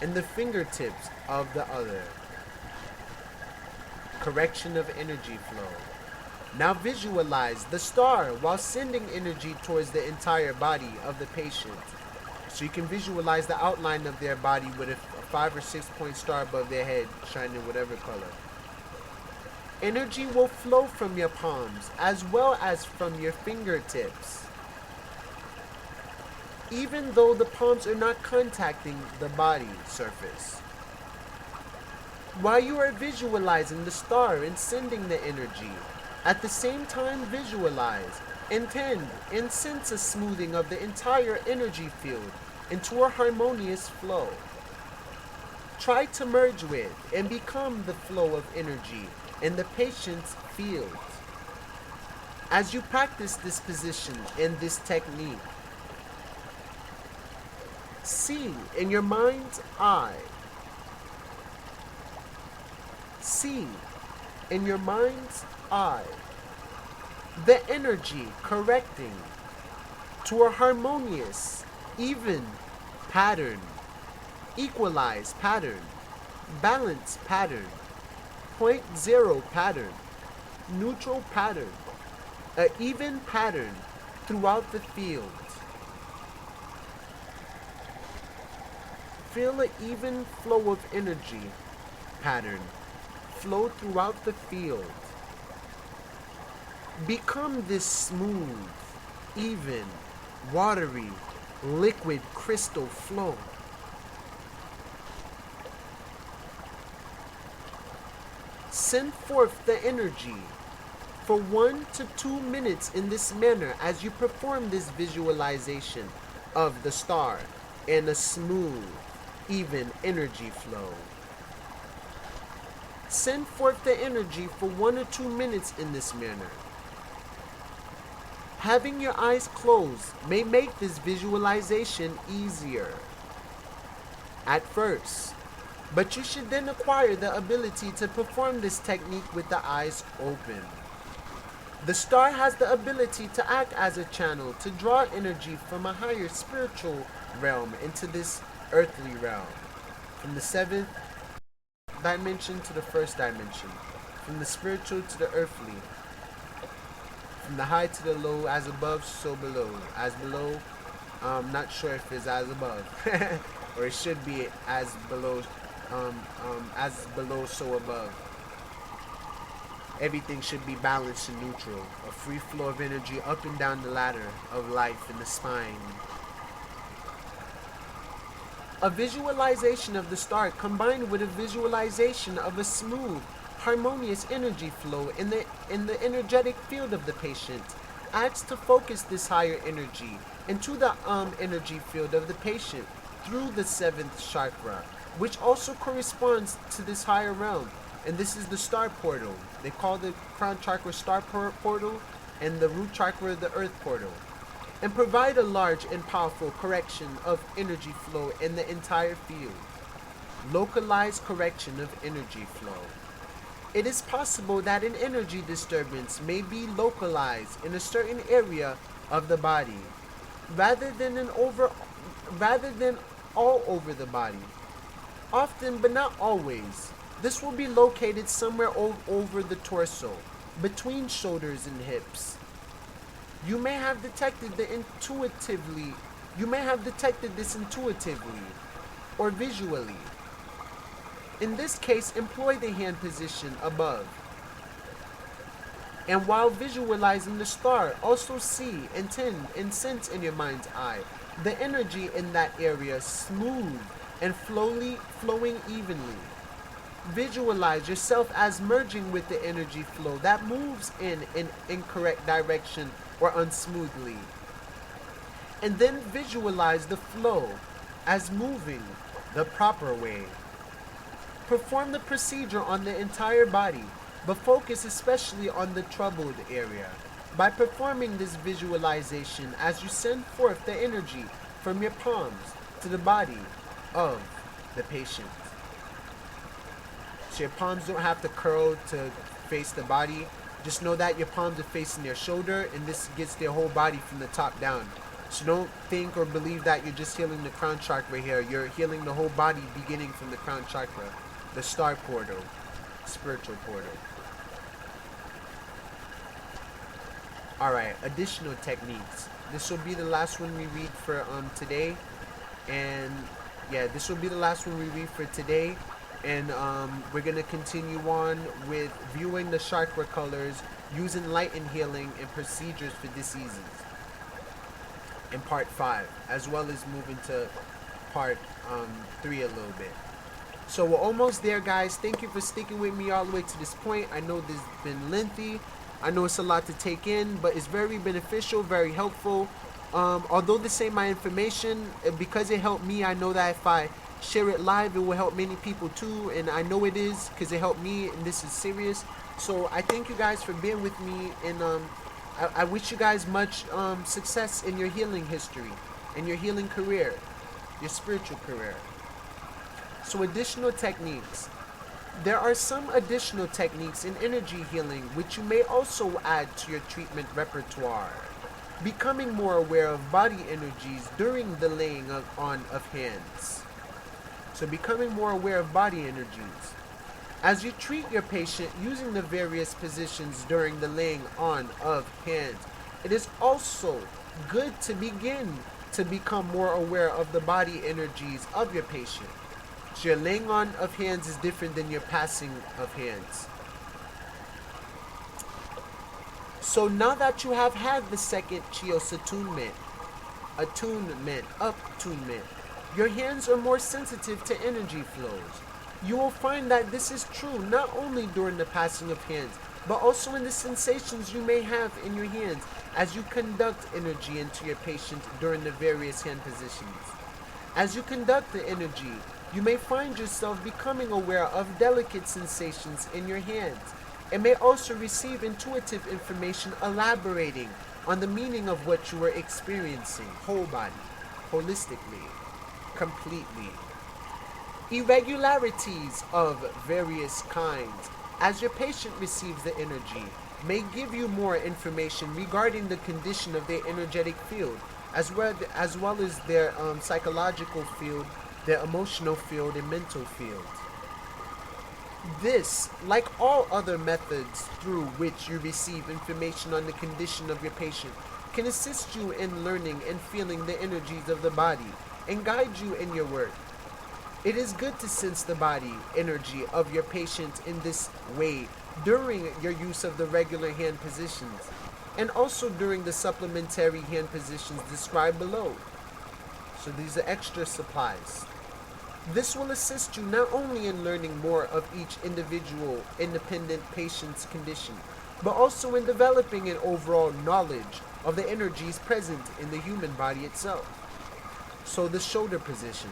Speaker 1: and the fingertips of the other. Correction of energy flow. Now visualize the star while sending energy towards the entire body of the patient. So you can visualize the outline of their body with a 5 or 6 point star above their head, shining whatever color. Energy will flow from your palms as well as from your fingertips, even though the palms are not contacting the body surface. While you are visualizing the star and sending the energy, at the same time visualize, intend, and sense a smoothing of the entire energy field into a harmonious flow. Try to merge with and become the flow of energy in the patient's field. As you practice this position and this technique, see in your mind's eye. See in your mind's eye the energy correcting to a harmonious, even pattern, equalized pattern, balanced pattern, point zero pattern, neutral pattern, an even pattern throughout the field. Feel an even flow of energy pattern flow throughout the field. Become this smooth, even, watery, liquid crystal flow. Send forth the energy for 1 to 2 minutes in this manner as you perform this visualization of the star and a smooth, even energy flow. Send forth the energy for 1 or 2 minutes in this manner. Having your eyes closed may make this visualization easier at first, but you should then acquire the ability to perform this technique with the eyes open. The star has the ability to act as a channel to draw energy from a higher spiritual realm into this earthly realm, from the 7th dimension to the 1st dimension, from the spiritual to the earthly, from the high to the low, as above, so below. As below, not sure if it's as above, or it should be as below, so above. Everything should be balanced and neutral, a free flow of energy up and down the ladder of life in the spine. A visualization of the star combined with a visualization of a smooth, harmonious energy flow in the energetic field of the patient acts to focus this higher energy into the energy field of the patient through the 7th chakra, which also corresponds to this higher realm. And this is the star portal. They call the crown chakra star portal and the root chakra the earth portal. And provide a large and powerful correction of energy flow in the entire field. Localized correction of energy flow. It is possible that an energy disturbance may be localized in a certain area of the body, rather than all over the body. Often, but not always, this will be located somewhere over the torso, between shoulders and hips. You may have detected this intuitively or visually. In this case, employ the hand position above. And while visualizing the star, also see, intend, and sense in your mind's eye the energy in that area smooth and flowing evenly. Visualize yourself as merging with the energy flow that moves in an incorrect direction or unsmoothly. And then visualize the flow as moving the proper way. Perform the procedure on the entire body, but focus especially on the troubled area. By performing this visualization as you send forth the energy from your palms to the body of the patient. So your palms don't have to curl to face the body. Just know that your palms are facing their shoulder, and this gets their whole body from the top down. So don't think or believe that you're just healing the crown chakra here. You're healing the whole body beginning from the crown chakra, the star portal, spiritual portal. Alright, additional techniques. This will be the last one we read for today. And yeah, this will be the last one we read for today. And we're going to continue on with viewing the chakra colors, using light and healing, and procedures for diseases in part 5, as well as moving to part 3 a little bit. So we're almost there, guys. Thank you for sticking with me all the way to this point. I know this has been lengthy. I know it's a lot to take in, but it's very beneficial, very helpful. Although this ain't my information, because it helped me, I know that if I share it live, it will help many people too, and I know it is, because it helped me, and this is serious. So I thank you guys for being with me, and I wish you guys much success in your healing history, in your healing career, your spiritual career. So additional techniques. There are some additional techniques in energy healing which you may also add to your treatment repertoire. Becoming more aware of body energies during the laying on of hands. So becoming more aware of body energies. As you treat your patient using the various positions during the laying on of hands, it is also good to begin to become more aware of the body energies of your patient. So your laying on of hands is different than your passing of hands. So now that you have had the second Chios attunement, your hands are more sensitive to energy flows. You will find that this is true not only during the passing of hands, but also in the sensations you may have in your hands as you conduct energy into your patient during the various hand positions. As you conduct the energy, you may find yourself becoming aware of delicate sensations in your hands, and may also receive intuitive information elaborating on the meaning of what you are experiencing, whole body, holistically, completely. Irregularities of various kinds, as your patient receives the energy, may give you more information regarding the condition of their energetic field, as well as their psychological field, their emotional field, and mental field. This, like all other methods through which you receive information on the condition of your patient, can assist you in learning and feeling the energies of the body and guide you in your work. It is good to sense the body energy of your patient in this way during your use of the regular hand positions, and also during the supplementary hand positions described below. So these are extra supplies. This will assist you not only in learning more of each individual independent patient's condition, but also in developing an overall knowledge of the energies present in the human body itself. So the shoulder position.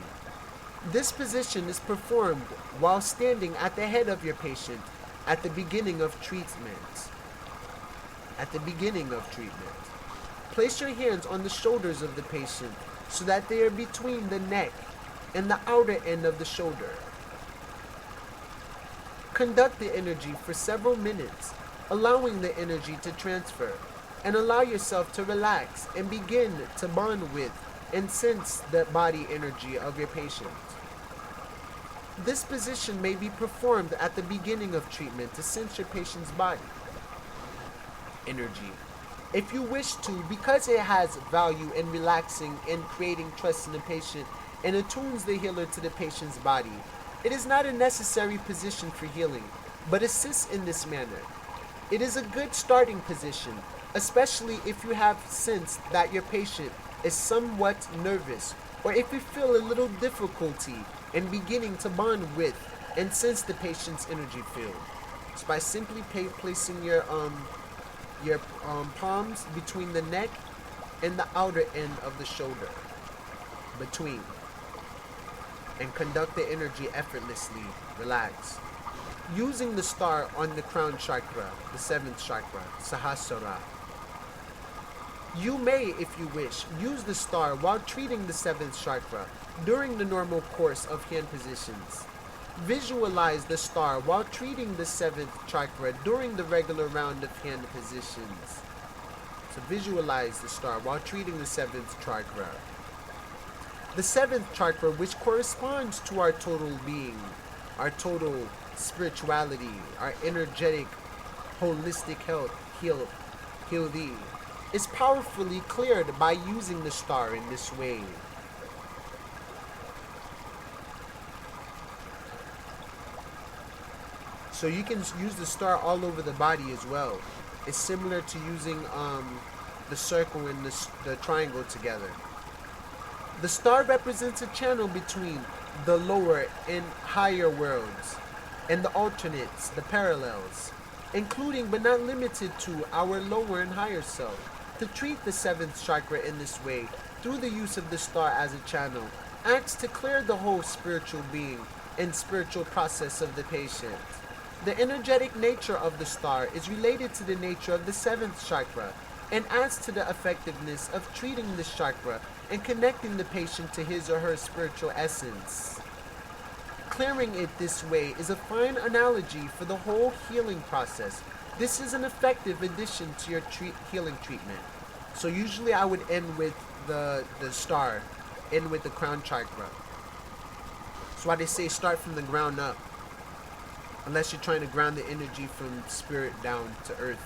Speaker 1: This position is performed while standing at the head of your patient at the beginning of treatment. Place your hands on the shoulders of the patient so that they are between the neck and the outer end of the shoulder. Conduct the energy for several minutes, allowing the energy to transfer, and allow yourself to relax and begin to bond with and sense the body energy of your patient. This position may be performed at the beginning of treatment to sense your patient's body energy, if you wish to, because it has value in relaxing and creating trust in the patient and attunes the healer to the patient's body. It is not a necessary position for healing, but assists in this manner. It is a good starting position, especially if you have sensed that your patient is somewhat nervous, or if you feel a little difficulty in beginning to bond with and sense the patient's energy field. So by simply placing your palms between the neck and the outer end of the shoulder, between, and conduct the energy effortlessly, relax. Using the star on the crown chakra, the 7th chakra, Sahasrara. You may, if you wish, use the star while treating the 7th chakra during the normal course of hand positions. Visualize the star while treating the seventh chakra during the regular round of hand positions. So visualize the star while treating the seventh chakra. The seventh chakra, which corresponds to our total being, our total spirituality, our energetic, holistic heal thee, is powerfully cleared by using the star in this way. So you can use the star all over the body as well. It's similar to using the circle and the triangle together. The star represents a channel between the lower and higher worlds, and the alternates, the parallels, including but not limited to our lower and higher self. To treat the seventh chakra in this way, through the use of the star as a channel, acts to clear the whole spiritual being and spiritual process of the patient. The energetic nature of the star is related to the nature of the seventh chakra and adds to the effectiveness of treating this chakra and connecting the patient to his or her spiritual essence. Clearing it this way is a fine analogy for the whole healing process. This is an effective addition to your healing treatment. So usually I would end with the star, end with the crown chakra. That's why they say start from the ground up. Unless you're trying to ground the energy from spirit down to earth,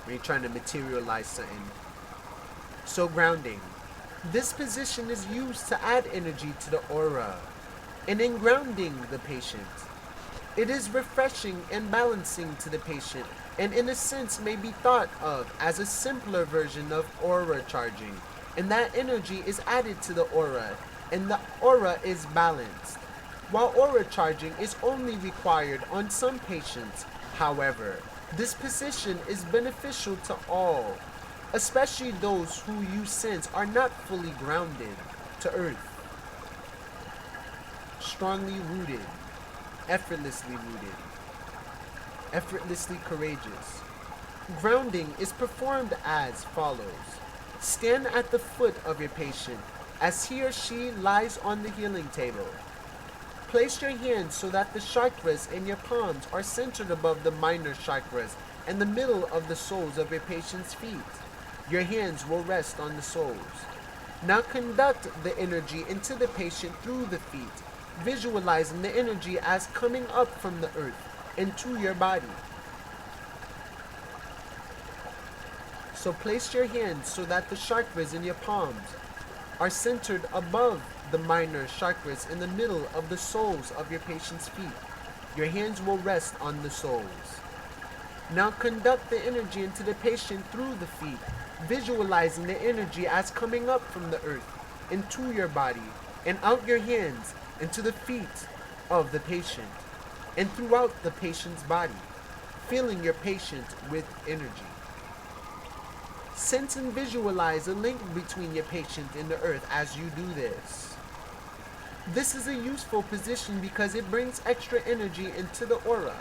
Speaker 1: when you're trying to materialize something. So grounding. This position is used to add energy to the aura, and in grounding the patient, it is refreshing and balancing to the patient, and in a sense may be thought of as a simpler version of aura charging, and that energy is added to the aura, and the aura is balanced. While aura charging is only required on some patients, however, this position is beneficial to all, especially those who you sense are not fully grounded to earth. Strongly rooted, effortlessly courageous. Grounding is performed as follows. Stand at the foot of your patient as he or she lies on the healing table. Place your hands so that the chakras in your palms are centered above the minor chakras and the middle of the soles of your patient's feet. Your hands will rest on the soles. Now conduct the energy into the patient through the feet, visualizing the energy as coming up from the earth into your body. So place your hands so that the chakras in your palms are centered above the minor chakras in the middle of the soles of your patient's feet. Your hands will rest on the soles. Now conduct the energy into the patient through the feet, visualizing the energy as coming up from the earth into your body and out your hands into the feet of the patient and throughout the patient's body, filling your patient with energy. Sense and visualize a link between your patient and the earth as you do this. This is a useful position because it brings extra energy into the aura,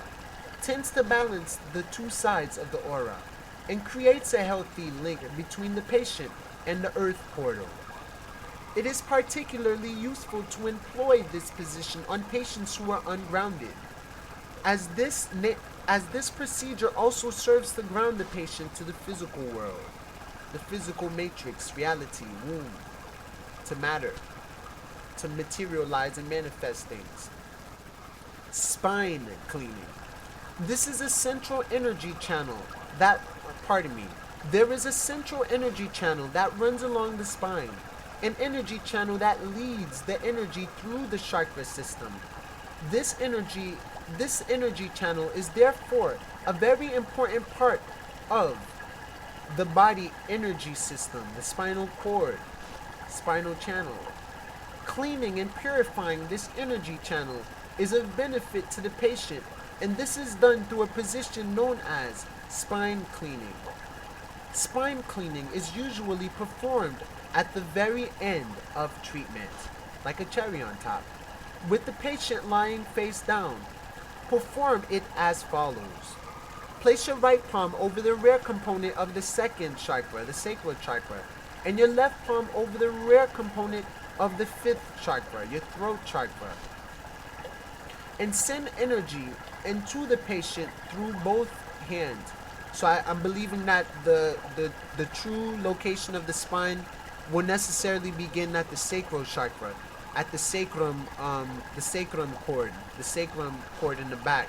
Speaker 1: tends to balance the two sides of the aura, and creates a healthy link between the patient and the earth portal. It is particularly useful to employ this position on patients who are ungrounded, as this procedure also serves to ground the patient to the physical world, the physical matrix, reality, womb, to matter, to materialize and manifest things. Spine cleaning. This is a central energy channel there is a central energy channel that runs along the spine, an energy channel that leads the energy through the chakra system. This energy channel is therefore a very important part of the body energy system, the spinal cord, spinal channel. Cleaning and purifying this energy channel is of benefit to the patient, and this is done through a position known as spine cleaning. Spine cleaning is usually performed at the very end of treatment, like a cherry on top, with the patient lying face down. Perform it as follows. Place your right palm over the rear component of the second chakra, the sacral chakra, and your left palm over the rear component of the fifth chakra, your throat chakra. and send energy into the patient through both hands. So I'm believing that the true location of the spine will necessarily begin at the sacral chakra, at the sacrum cord, the sacrum cord in the back,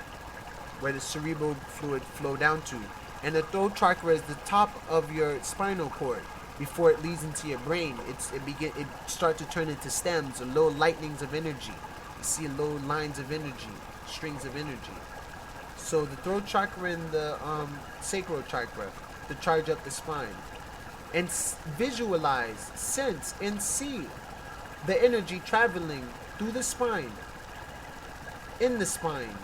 Speaker 1: where the cerebral fluid flow down to. And the throat chakra is the top of your spinal cord. Before it leads into your brain, it starts to turn into stems or low lightnings of energy. You see low lines of energy, strings of energy. So the throat chakra and the sacral chakra to charge up the spine. And visualize, sense, and see the energy traveling through the spine, in the spine,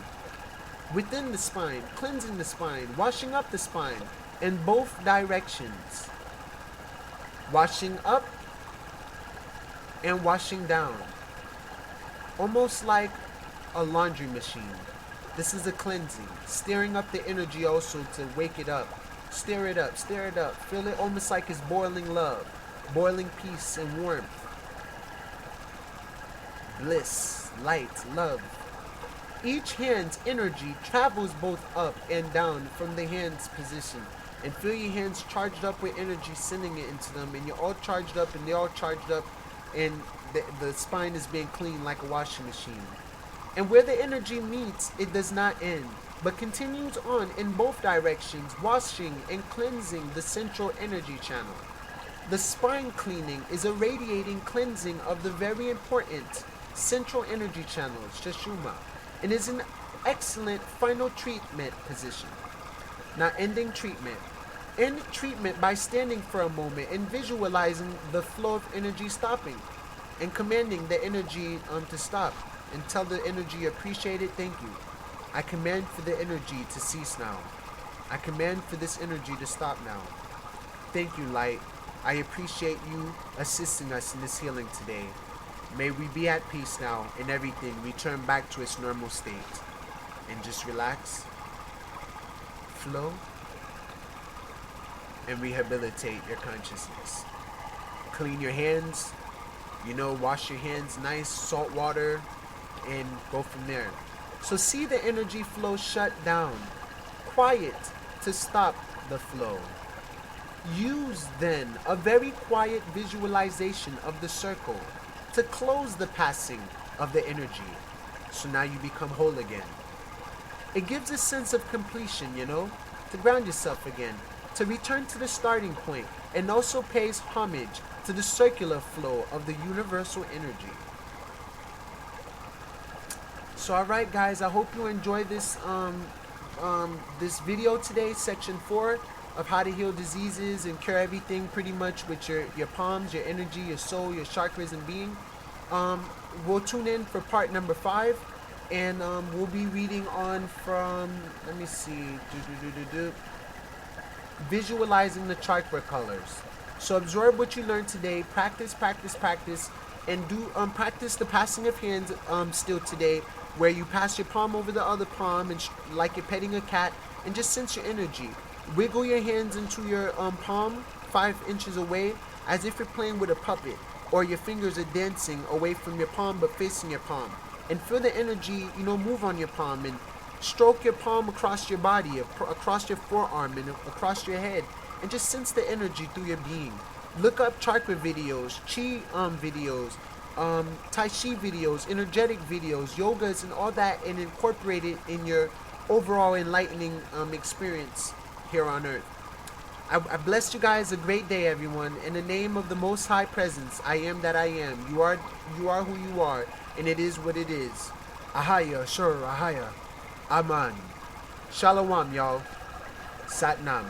Speaker 1: within the spine, cleansing the spine, washing up the spine in both directions. Washing up and washing down. Almost like a laundry machine. This is a cleansing. Stirring up the energy also to wake it up. Stir it up, stir it up. Feel it almost like it's boiling love, boiling peace and warmth. Bliss, light, love. Each hand's energy travels both up and down from the hand's position. And feel your hands charged up with energy, sending it into them. And you're all charged up and they're all charged up. And the spine is being cleaned like a washing machine. And where the energy meets, it does not end, but continues on in both directions, washing and cleansing the central energy channel. The spine cleaning is a radiating cleansing of the very important central energy channels, Shashuma, and is an excellent final treatment position. Now ending treatment. End treatment by standing for a moment and visualizing the flow of energy stopping and commanding the energy to stop and tell the energy appreciate it, thank you. I command for the energy to cease now. I command for this energy to stop now. Thank you, light. I appreciate you assisting us in this healing today. May we be at peace now and everything return back to its normal state. And just relax, flow, and rehabilitate your consciousness. Clean your hands, wash your hands nice, salt water, and go from there. So see the energy flow shut down. Quiet to stop the flow. Use then a very quiet visualization of the circle to close the passing of the energy. So now you become whole again. It gives a sense of completion, to ground yourself again, to return to the starting point, and also pays homage to the circular flow of the universal energy. So alright guys, I hope you enjoy this this video today, section 4 of how to heal diseases and cure everything pretty much with your palms, your energy, your soul, your chakras and being. We'll tune in for part number 5, and we'll be reading on from, let me see, visualizing the chakra colors. So absorb what you learned today, practice, and do practice the passing of hands still today, where you pass your palm over the other palm and like you're petting a cat, and just sense your energy. Wiggle your hands into your palm 5 inches away as if you're playing with a puppet, or your fingers are dancing away from your palm but facing your palm. And feel the energy, move on your palm and stroke your palm across your body, across your forearm and across your head, and just sense the energy through your being. Look up chakra videos, chi videos, tai chi videos, energetic videos, yogas and all that, and incorporate it in your overall enlightening experience here on earth. I bless you guys. A great day, everyone. In the name of the Most High Presence, I am that I am. You are who you are, and it is what it is. Ahaya, sure, Ahaya. Aman. Shalom, y'all. Sat Nam.